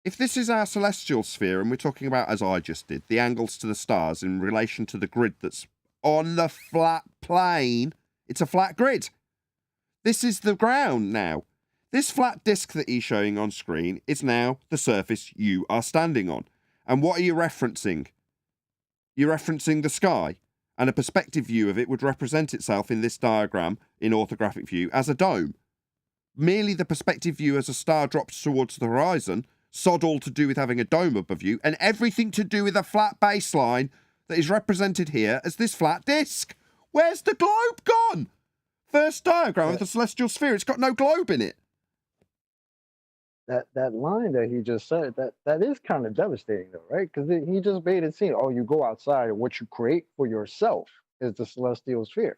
S1: If this is our celestial sphere, and we're talking about, as I just did, the angles to the stars in relation to the grid that's on the flat plane, it's a flat grid. This is the ground now. This flat disk that he's showing on screen is now the surface you are standing on. And what are you referencing? You're referencing the sky, and a perspective view of it would represent itself in this diagram in orthographic view as a dome. Merely the perspective view as a star drops towards the horizon, sod all to do with having a dome above you, and everything to do with a flat baseline that is represented here as this flat disk. Where's the globe gone? First diagram of the celestial sphere, it's got no globe in it.
S5: That line that he just said, that is kind of devastating though, right? Because he just made it seem, oh, you go outside and what you create for yourself is the celestial sphere.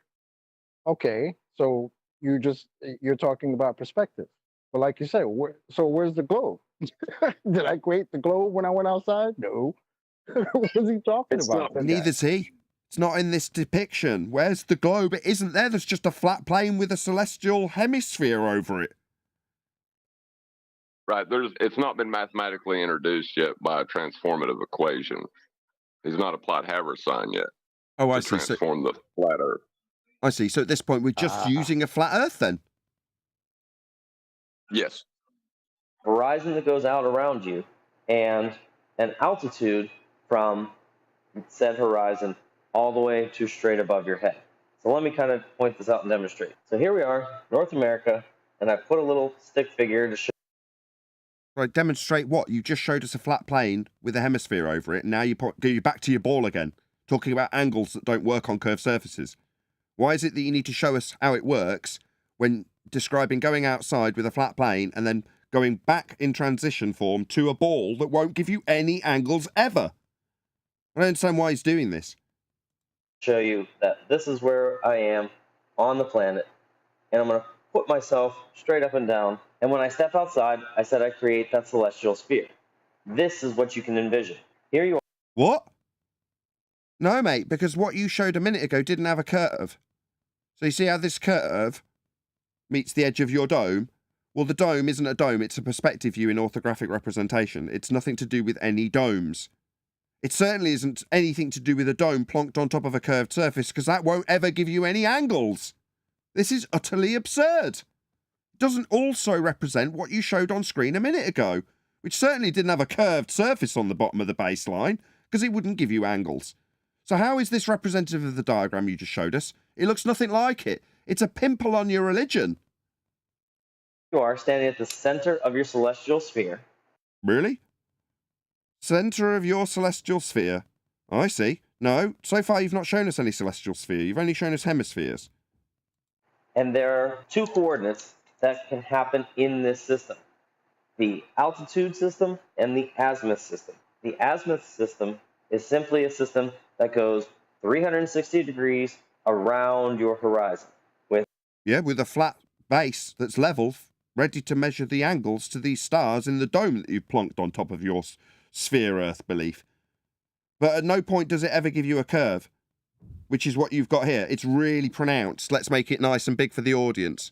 S5: Okay, so you're talking about perspective. But like you said, where's the globe? Did I create the globe when I went outside? No. What is he talking about?
S1: Neither's he. It's not in this depiction. Where's the globe? It isn't there. There's just a flat plane with a celestial hemisphere over it.
S2: Right. It's not been mathematically introduced yet by a transformative equation. He's not applied Haber's sign yet.
S1: Oh, I
S2: to
S1: see.
S2: Transform the flat Earth.
S1: I see. So at this point, we're just using a flat Earth then?
S2: Yes.
S8: Horizon that goes out around you, and an altitude from said horizon all the way to straight above your head. So let me kind of point this out and demonstrate. So here we are, North America, and I put a little stick figure to show.
S1: Right, demonstrate what? You just showed us a flat plane with a hemisphere over it, and now you're back to your ball again, talking about angles that don't work on curved surfaces. Why is it that you need to show us how it works when describing going outside with a flat plane and then going back in transition form to a ball that won't give you any angles ever? I don't understand why he's doing this.
S8: Show you that this is where I am on the planet, and I'm going to put myself straight up and down. And when I step outside, I said I create that celestial sphere. This is what you can envision. Here you are.
S1: What? No, mate, because what you showed a minute ago didn't have a curve. So you see how this curve meets the edge of your dome? Well, the dome isn't a dome. It's a perspective view in orthographic representation. It's nothing to do with any domes. It certainly isn't anything to do with a dome plonked on top of a curved surface, because that won't ever give you any angles. This is utterly absurd. It doesn't also represent what you showed on screen a minute ago, which certainly didn't have a curved surface on the bottom of the baseline, because it wouldn't give you angles. So how is this representative of the diagram you just showed us? It looks nothing like it. It's a pimple on your religion.
S8: You are standing at the center of your celestial sphere.
S1: Really? Center of your celestial sphere. I see. No, so far you've not shown us any celestial sphere. You've only shown us hemispheres.
S8: And there are two coordinates that can happen in this system. The altitude system and the azimuth system. The azimuth system is simply a system that goes 360 degrees around your horizon.
S1: With a flat base that's level, ready to measure the angles to these stars in the dome that you've plonked on top of your sphere Earth belief. But at no point does it ever give you a curve, which is what you've got here. It's really pronounced. Let's make it nice and big for the audience.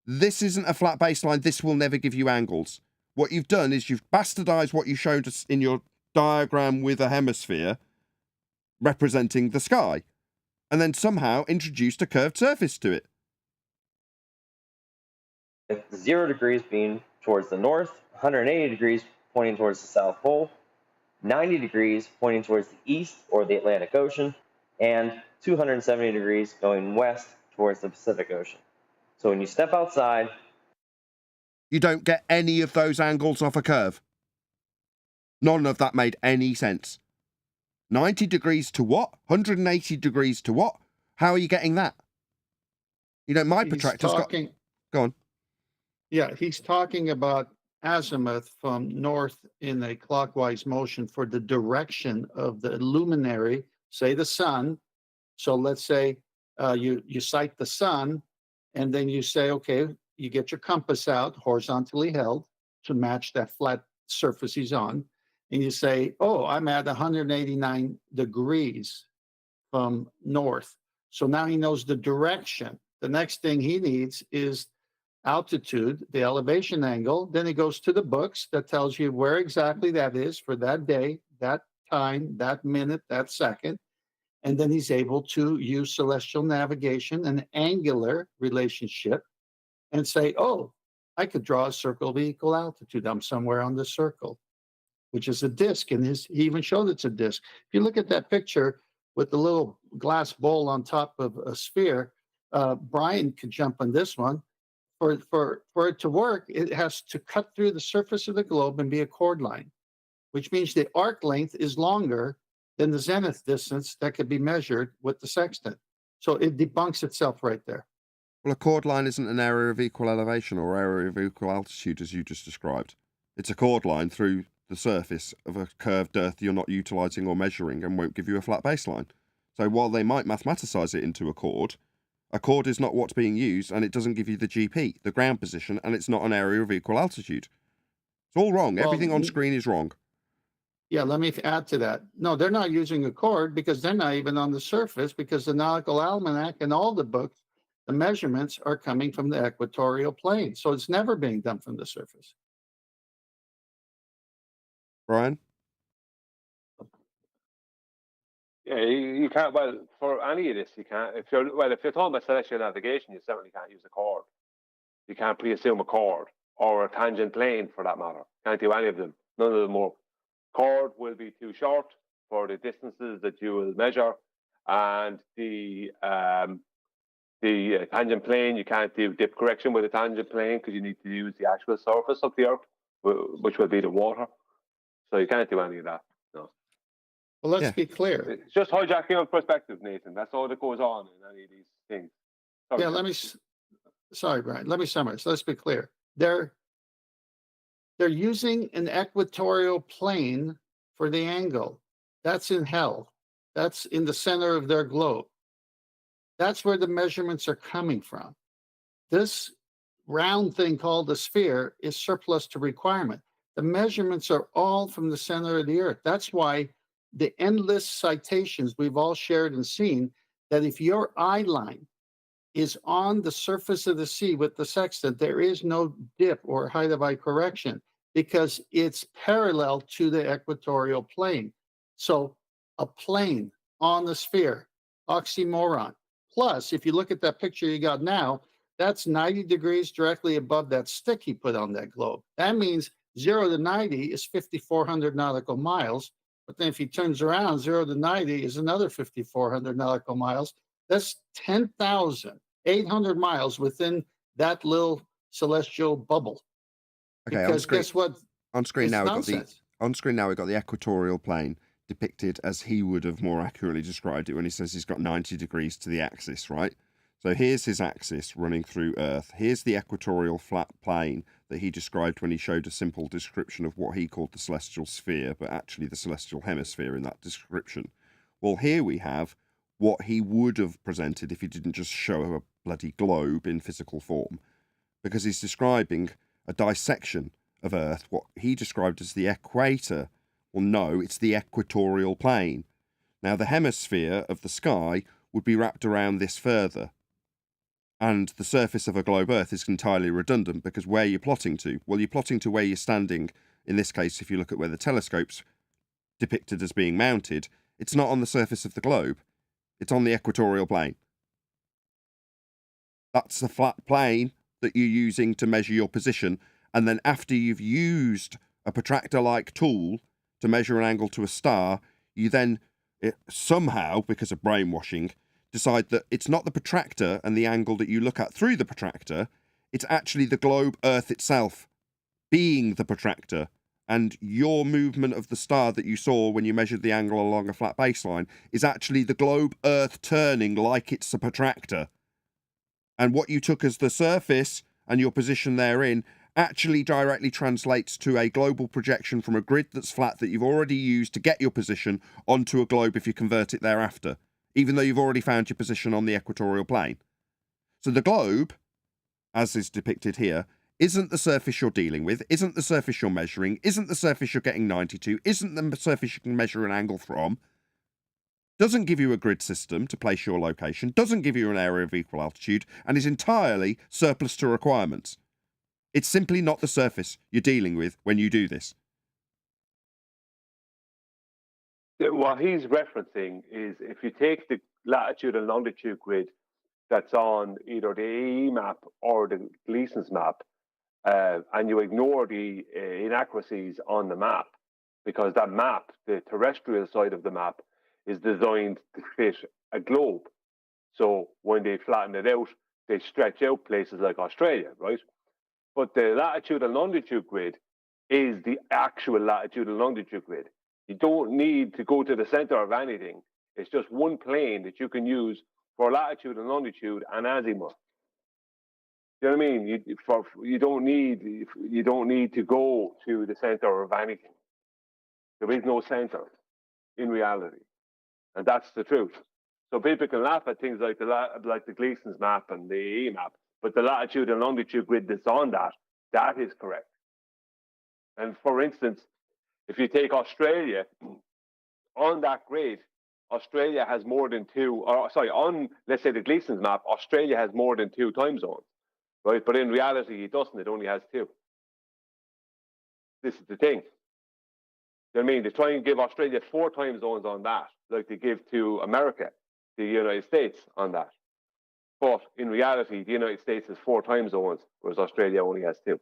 S1: This isn't a flat baseline. This will never give you angles. What you've done is you've bastardized what you showed us in your diagram with a hemisphere representing the sky, and then somehow introduced a curved surface to it.
S8: With 0 degrees being towards the north, 180 degrees pointing towards the South Pole, 90 degrees pointing towards the east or the Atlantic Ocean, and 270 degrees going west towards the Pacific Ocean. So when you step outside,
S1: you don't get any of those angles off a curve. None of that made any sense. 90 degrees to what? 180 degrees to what? How are you getting that? You know, my protractor's got... Go on.
S7: Yeah, he's talking about azimuth from north in a clockwise motion for the direction of the luminary, say the sun. So let's say you sight the sun, and then you say, okay, you get your compass out, horizontally held, to match that flat surface he's on. And you say, oh, I'm at 189 degrees from north. So now he knows the direction. The next thing he needs is altitude, the elevation angle. Then he goes to the books that tells you where exactly that is for that day, that time, that minute, that second. And then he's able to use celestial navigation and angular relationship and say, oh, I could draw a circle of equal altitude. I'm somewhere on the circle, which is a disk. And he even showed it's a disk. If you look at that picture with the little glass bowl on top of a sphere, Brian could jump on this one. For it to work, it has to cut through the surface of the globe and be a chord line, which means the arc length is longer than the zenith distance that could be measured with the sextant. So it debunks itself right there.
S1: Well, a chord line isn't an area of equal elevation or area of equal altitude, as you just described. It's a chord line through the surface of a curved Earth you're not utilising or measuring and won't give you a flat baseline. So while they might mathematicize it into a chord is not what's being used, and it doesn't give you the GP, the ground position, and it's not an area of equal altitude. It's all wrong.
S7: Well,
S1: everything on screen is wrong.
S7: Yeah, let me add to that. No, they're not using a chord because they're not even on the surface, because the Nautical Almanac and all the books, the measurements are coming from the equatorial plane. So it's never being done from the surface.
S1: Brian?
S6: Yeah, you can't. Well, for any of this, you can't. If you're talking about celestial navigation, you certainly can't use a chord. You can't pre-assume a chord or a tangent plane, for that matter. Can't do any of them. None of them work. Chord will be too short for the distances that you will measure, and the tangent plane, you can't do dip correction with a tangent plane because you need to use the actual surface of the Earth, which will be the water. So you can't do any of that. No.
S7: Well, let's be clear.
S6: It's just hijacking of perspective, Nathan. That's all that goes on in any of these things.
S7: Sorry, Brian. Let me summarize. Let's be clear. They're using an equatorial plane for the angle. That's in hell. That's in the center of their globe. That's where the measurements are coming from. This round thing called the sphere is surplus to requirement. The measurements are all from the center of the Earth. That's why the endless citations we've all shared and seen, that if your eye line is on the surface of the sea with the sextant, there is no dip or height of eye correction because it's parallel to the equatorial plane. So a plane on the sphere, oxymoron. Plus, if you look at that picture you got now, that's 90 degrees directly above that stick he put on that globe. That means 0 to 90 is 5,400 nautical miles. But then if he turns around, 0 to 90 is another 5,400 nautical miles. That's 10,800 miles within that little celestial bubble.
S1: Okay,
S7: because guess what?
S1: On screen now, we've got the equatorial plane depicted as he would have more accurately described it when he says he's got 90 degrees to the axis, right? So here's his axis running through Earth. Here's the equatorial flat plane that he described when he showed a simple description of what he called the celestial sphere, but actually the celestial hemisphere in that description. Well, here we have what he would have presented if he didn't just show a bloody globe in physical form, because he's describing a dissection of Earth, what he described as the equator. Well, no, it's the equatorial plane. Now, the hemisphere of the sky would be wrapped around this further, and the surface of a globe Earth is entirely redundant, because where you're plotting to? Well, you're plotting to where you're standing. In this case, if you look at where the telescope's depicted as being mounted, it's not on the surface of the globe. It's on the equatorial plane. That's the flat plane that you're using to measure your position. And then after you've used a protractor-like tool to measure an angle to a star, you then somehow, because of brainwashing, decide that it's not the protractor and the angle that you look at through the protractor, it's actually the globe Earth itself being the protractor, and your movement of the star that you saw when you measured the angle along a flat baseline is actually the globe Earth turning like it's a protractor. And what you took as the surface and your position therein actually directly translates to a global projection from a grid that's flat that you've already used to get your position onto a globe if you convert it thereafter, even though you've already found your position on the equatorial plane. So the globe, as is depicted here, isn't the surface you're dealing with, isn't the surface you're measuring, isn't the surface you're getting 90 to, isn't the surface you can measure an angle from, doesn't give you a grid system to place your location, doesn't give you an area of equal altitude, and is entirely surplus to requirements. It's simply not the surface you're dealing with when you do this.
S6: What he's referencing is if you take the latitude and longitude grid that's on either the AE map or the Gleason's map, and you ignore the inaccuracies on the map, because that map, the terrestrial side of the map, is designed to fit a globe. So when they flatten it out, they stretch out places like Australia, right? But the latitude and longitude grid is the actual latitude and longitude grid. You don't need to go to the center of anything. It's just one plane that you can use for latitude and longitude and azimuth. You know what I mean? You don't need to go to the center of anything. There is no center in reality, and that's the truth. So people can laugh at things like the Gleason's map and the AE map, but the latitude and longitude grid that's on that is correct. And for instance, if you take Australia, on that grid, Australia has more than on, let's say, the Gleason's map, Australia has more than 2 time zones, right? But in reality, it doesn't. It only has 2. This is the thing. You know what I mean? They try and give Australia 4 time zones on that, like they give to America, the United States on that. But in reality, the United States has 4 time zones, whereas Australia only has 2.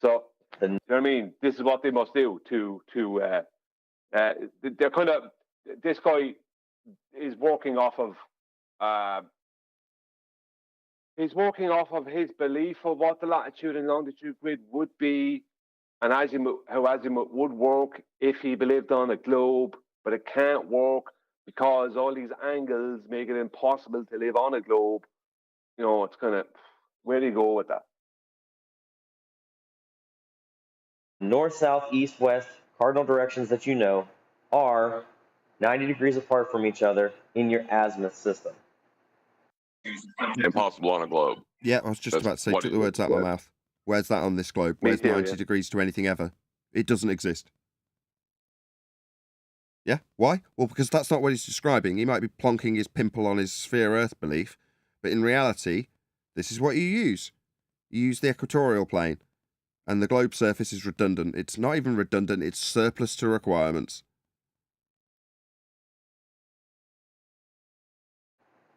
S6: So, you know what I mean? This is what they must do they're kind of, this guy is working off of his belief of what the latitude and longitude grid would be, and how azimuth would work if he believed on a globe, but it can't work because all these angles make it impossible to live on a globe. You know, it's kind of, where do you go with that?
S8: North, south, east, west, cardinal directions that you know are 90 degrees apart from each other in your azimuth system.
S2: Impossible on a globe.
S1: Yeah, I was just about to say, took the words out of my mouth. Where's that on this globe?
S6: Me
S1: Where's
S6: too,
S1: 90 degrees to anything ever? It doesn't exist. Yeah? Why? Well, because that's not what he's describing. He might be plonking his pimple on his sphere Earth belief, but in reality, this is what you use. You use the equatorial plane, and the globe surface is redundant. It's not even redundant, it's surplus to requirements.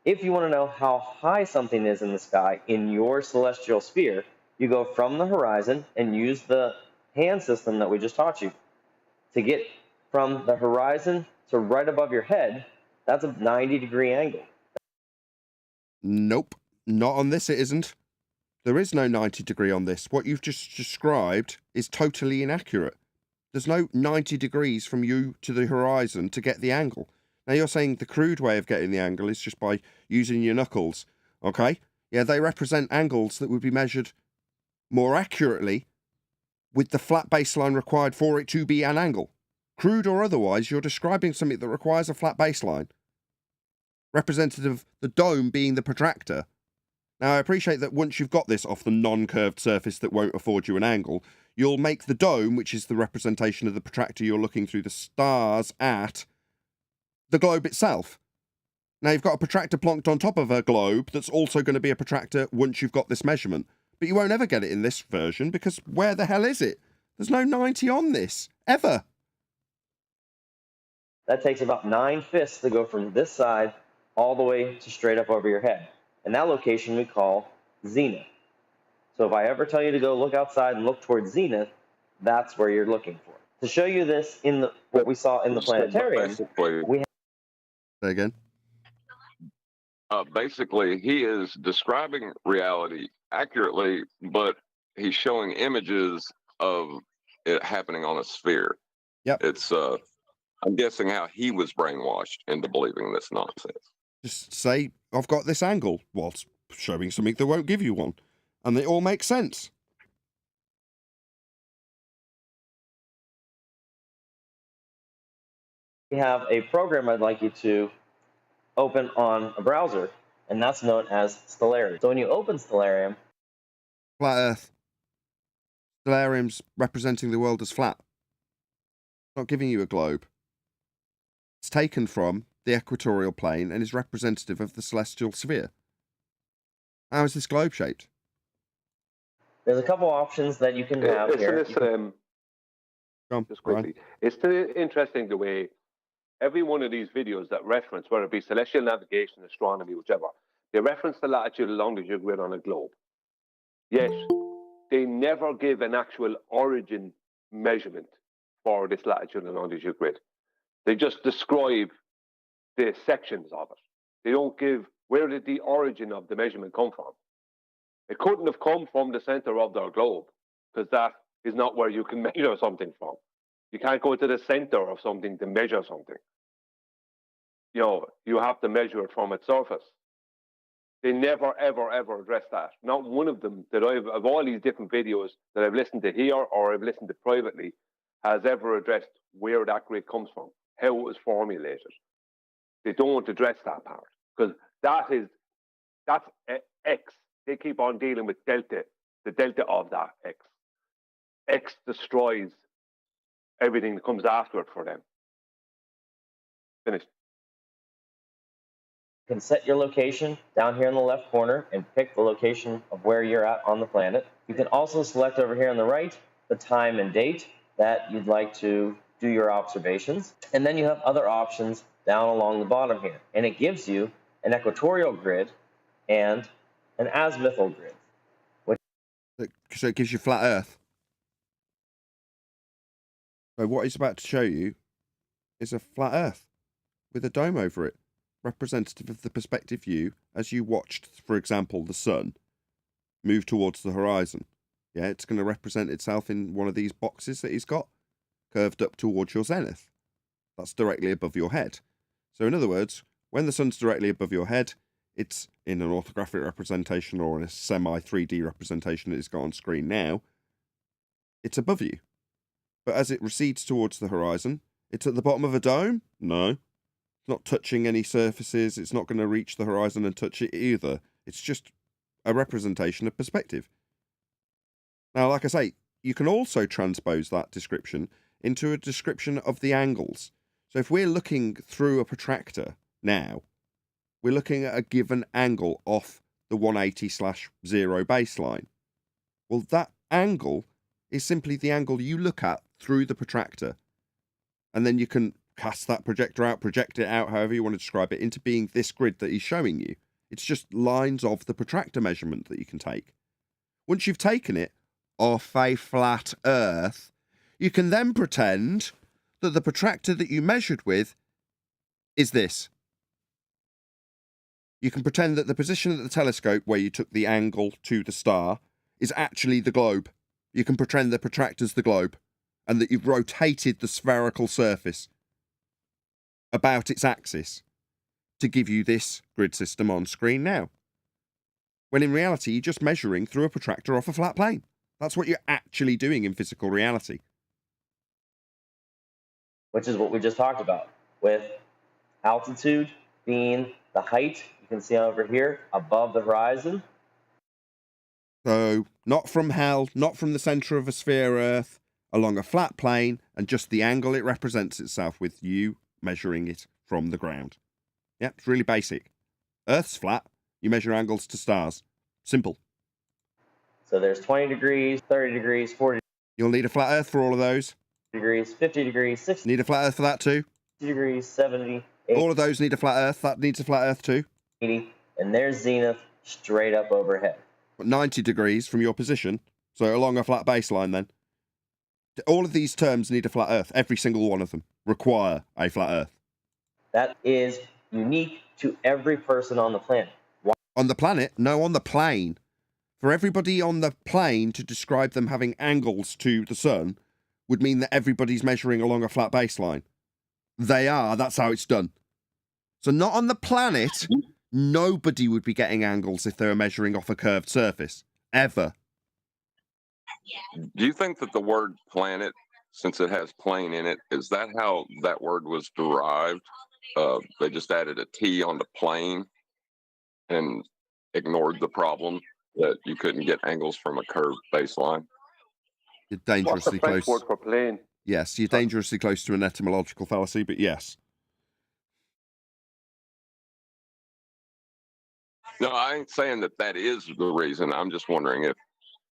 S8: If you want to know how high something is in the sky in your celestial sphere, you go from the horizon and use the hand system that we just taught you. To get from the horizon to right above your head, that's a 90-degree angle.
S1: Nope. Not on this, it isn't. There is no 90 degree on this. What you've just described is totally inaccurate. There's no 90 degrees from you to the horizon to get the angle. Now, you're saying the crude way of getting the angle is just by using your knuckles, okay? Yeah, they represent angles that would be measured more accurately, with the flat baseline required for it to be an angle. Crude or otherwise, you're describing something that requires a flat baseline, representative of the dome being the protractor. Now, I appreciate that once you've got this off the non-curved surface that won't afford you an angle, you'll make the dome, which is the representation of the protractor you're looking through the stars at, the globe itself. Now, you've got a protractor plonked on top of a globe that's also going to be a protractor once you've got this measurement. But you won't ever get it in this version, because where the hell is it? There's no 90 on this, ever.
S8: That takes about 9 fists to go from this side all the way to straight up over your head. And that location we call zenith. So if I ever tell you to go look outside and look towards zenith, that's where you're looking for. To show you this in what we saw in the planetarium, we have...
S1: Say again?
S2: Basically, he is describing reality accurately, but he's showing images of it happening on a sphere.
S1: Yep.
S2: It's, I'm guessing how he was brainwashed into believing this nonsense.
S1: Just say, I've got this angle, whilst showing something that won't give you one. And it all makes sense.
S8: We have a program I'd like you to open on a browser, and that's known as Stellarium. So when you open Stellarium...
S1: Flat Earth. Stellarium's representing the world as flat. Not giving you a globe. It's taken from the equatorial plane and is representative of the celestial sphere. How is this globe shaped?
S8: There's a couple options that you can have here.
S6: Just quickly. It's still interesting the way every one of these videos that reference, whether it be celestial navigation, astronomy, whichever, they reference the latitude and longitude grid on a globe. Yet, they never give an actual origin measurement for this latitude and longitude grid. They just describe the sections of it. They don't give where did the origin of the measurement come from. It couldn't have come from the center of their globe, because that is not where you can measure something from. You can't go to the center of something to measure something. You know, you have to measure it from its surface. They never, ever, ever address that. Not one of them that of all these different videos that I've listened to here or I've listened to privately has ever addressed where that grid comes from, how it was formulated. They don't address that part, because that's X. They keep on dealing with delta, the delta of that X. X destroys everything that comes after it for them. Finished.
S8: You can set your location down here in the left corner and pick the location of where you're at on the planet. You can also select over here on the right the time and date that you'd like to do your observations. And then you have other options down along the bottom here. And it gives you an equatorial grid and an azimuthal grid.
S1: So it gives you flat Earth. So what he's about to show you is a flat Earth with a dome over it, representative of the perspective view as you watched, for example, the sun move towards the horizon. Yeah, it's going to represent itself in one of these boxes that he's got, curved up towards your zenith. That's directly above your head. So in other words, when the sun's directly above your head, it's in an orthographic representation or in a semi-3D representation that it's got on screen now, it's above you. But as it recedes towards the horizon, it's at the bottom of a dome? No. It's not touching any surfaces. It's not going to reach the horizon and touch it either. It's just a representation of perspective. Now, like I say, you can also transpose that description into a description of the angles. So if we're looking through a protractor now, we're looking at a given angle off the 180/0 baseline. Well, that angle is simply the angle you look at through the protractor. And then you can cast that projector out, project it out, however you want to describe it, into being this grid that he's showing you. It's just lines of the protractor measurement that you can take. Once you've taken it off a flat Earth, you can then pretend that the protractor that you measured with is this. You can pretend that the position of the telescope where you took the angle to the star is actually the globe. You can pretend the protractor's the globe and that you've rotated the spherical surface about its axis to give you this grid system on screen now. When in reality, you're just measuring through a protractor off a flat plane. That's what you're actually doing in physical reality.
S8: which is what we just talked about, with altitude being the height you can see over here above the horizon.
S1: So, not from hell, not from the centre of a sphere Earth, along a flat plane, and just the angle it represents itself with you measuring it from the ground. Yep, it's really basic. Earth's flat, you measure angles to stars. Simple.
S8: So there's 20 degrees, 30 degrees, 40
S1: You'll need a flat Earth for all of those.
S8: degrees, 50 degrees, 60
S1: Need a flat Earth for that too.
S8: degrees, 70, 80,
S1: All of those need a flat Earth. That needs a flat Earth too.
S8: and there's zenith straight up overhead.
S1: But 90 degrees from your position, so along a flat baseline then. All of these terms need a flat Earth. Every single one of them require a flat Earth.
S8: That is unique to every person on the planet.
S1: On the planet? No, on the plane. For everybody on the plane to describe them having angles to the sun would mean that everybody's measuring along a flat baseline. They are. That's how it's done. So not on the planet, nobody would be getting angles if they were measuring off a curved surface. Ever.
S2: Do you think that the word planet, since it has plane in it, is that how that word was derived? They just added a T on the plane and ignored the problem that you couldn't get angles from a curved baseline.
S1: You're
S6: What's the
S1: dangerously
S6: French
S1: close.
S6: word for plane?
S1: Yes, you're dangerously close to an etymological fallacy, but yes.
S2: No, I ain't saying that that is the reason. I'm just wondering if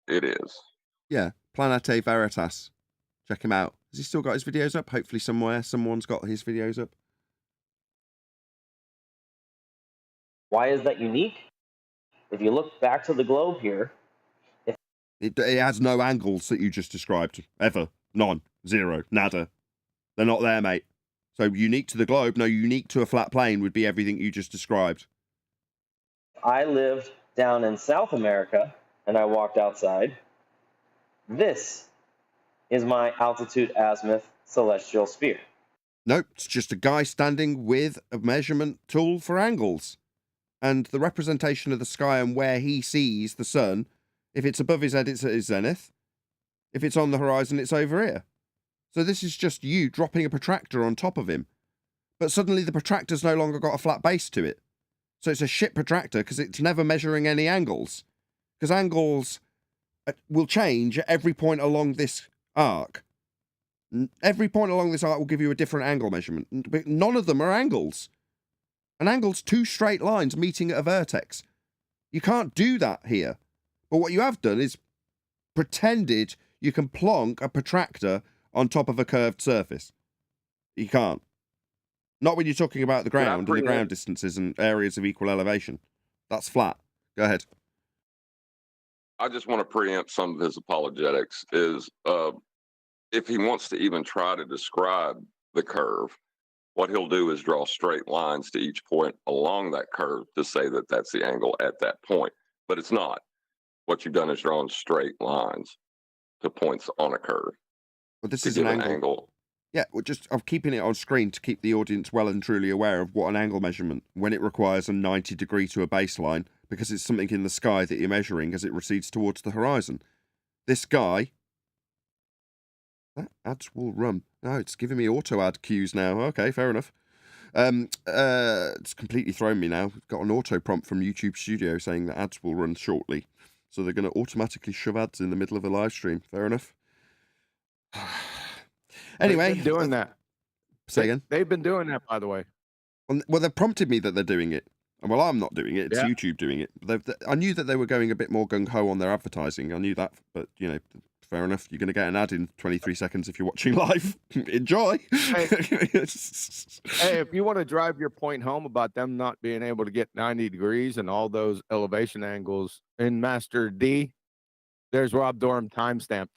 S2: it is.
S1: Yeah, Planete Veritas. Check him out. Has he still got his videos up? Hopefully somewhere someone's got his videos up.
S8: Why is that unique? If you look back to the globe here,
S1: It has no angles that you just described. Ever. None. Zero. Nada. They're not there, mate. So unique to the globe, no, unique to a flat plane would be everything you just described.
S8: I lived down in South America and I walked outside, this is my altitude azimuth celestial sphere.
S1: Nope, it's just a guy standing with a measurement tool for angles. And the representation of the sky and where he sees the sun, if it's above his head, it's at his zenith. If it's on the horizon, it's over here. So this is just you dropping a protractor on top of him. But suddenly the protractor's no longer got a flat base to it. So it's a shit protractor because it's never measuring any angles. Because angles will change at every point along this arc. Every point along this arc will give you a different angle measurement. But none of them are angles. An angle's two straight lines meeting at a vertex. You can't do that here. But what you have done is pretended you can plonk a protractor on top of a curved surface. You can't. Not when you're talking about the ground and the ground distances and areas of equal elevation. That's flat. Go ahead.
S2: I just want to preempt some of his apologetics is if he wants to even try to describe the curve, what he'll do is draw straight lines to each point along that curve to say that that's the angle at that point. But it's not. What you've done is drawn straight lines to points on a curve.
S1: But this is an angle. Yeah, well, I'm keeping it on screen to keep the audience well and truly aware of what an angle measurement, when it requires a 90 degree to a baseline, because it's something in the sky that you're measuring as it recedes towards the horizon. This guy... That ads will run. No, it's giving me auto ad cues now. Okay, fair enough. It's completely thrown me now. We've got an auto prompt from YouTube Studio saying that ads will run shortly. So they're going to automatically shove ads in the middle of a live stream. Fair enough. Anyway.
S9: They've been doing that.
S1: Say again?
S9: They've been doing that, by the way.
S1: Well, they've prompted me that they're doing it. Well, I'm not doing it. It's
S9: Yeah.
S1: YouTube doing it. I knew that they were going a bit more gung-ho on their advertising. I knew that. But, you know, fair enough. You're going to get an ad in 23 seconds if you're watching live. Enjoy.
S9: Hey, if you want to drive your point home about them not being able to get 90 degrees and all those elevation angles in Master D, there's Rob Durham timestamped.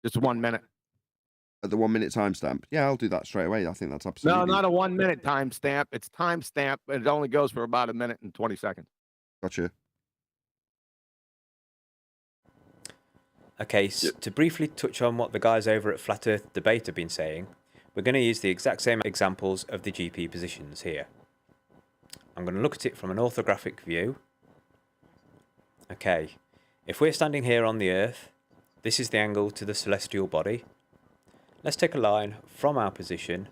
S9: Just 1 minute.
S1: At the 1 minute timestamp. Yeah, I'll do that straight away. I think that's absolutely...
S9: No, not a 1 minute timestamp. It's timestamp, but it only goes for about 1 minute and 20 seconds.
S1: Gotcha.
S10: Okay, so to briefly touch on what the guys over at Flat Earth Debate have been saying, we're going to use the exact same examples of the GP positions here. I'm going to look at it from an orthographic view. Okay, If we're standing here on the Earth, this is the angle to the celestial body. Let's take a line from our position,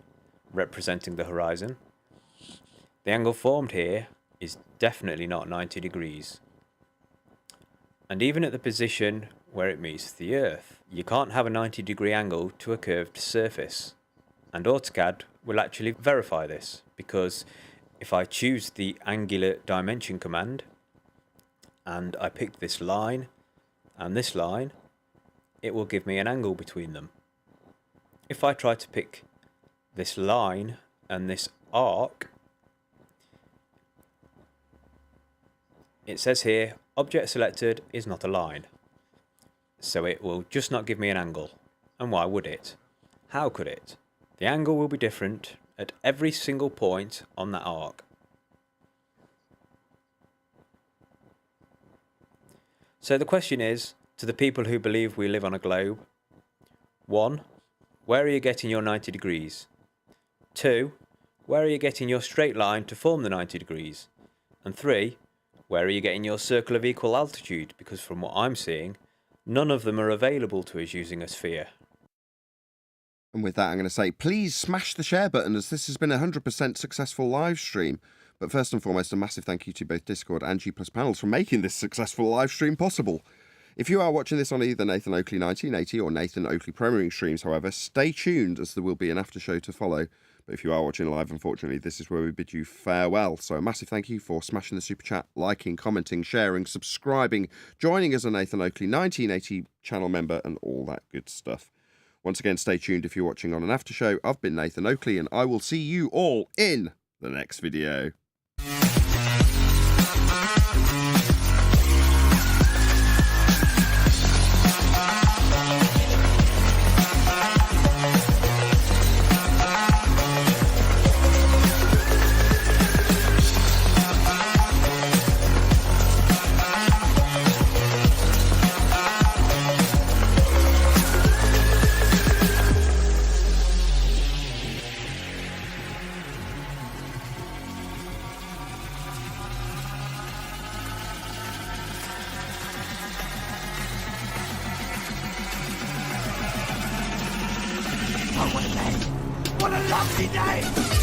S10: representing the horizon. The angle formed here is definitely not 90 degrees. And even at the position where it meets the Earth, you can't have a 90-degree angle to a curved surface. And AutoCAD will actually verify this, because if I choose the angular dimension command, and I pick this line and this line, it will give me an angle between them. If I try to pick this line and this arc, it says here, object selected is not a line. So it will just not give me an angle. And why would it? How could it? The angle will be different at every single point on that arc. So the question is, to the people who believe we live on a globe, 1. Where are you getting your 90 degrees? 2. Where are you getting your straight line to form the 90 degrees? And 3. Where are you getting your circle of equal altitude? Because from what I'm seeing, none of them are available to us using a sphere.
S1: And with that, I'm going to say, please smash the share button, as this has been a 100% successful live stream. But first and foremost, a massive thank you to both Discord and G+ Panels for making this successful live stream possible. If you are watching this on either Nathan Oakley 1980 or Nathan Oakley premiering streams, however, stay tuned, as there will be an after show to follow. But if you are watching live, unfortunately, this is where we bid you farewell. So a massive thank you for smashing the super chat, liking, commenting, sharing, subscribing, joining as a Nathan Oakley 1980 channel member, and all that good stuff. Once again, stay tuned if you're watching on an after show. I've been Nathan Oakley, and I will see you all in the next video.
S11: What a lovely day!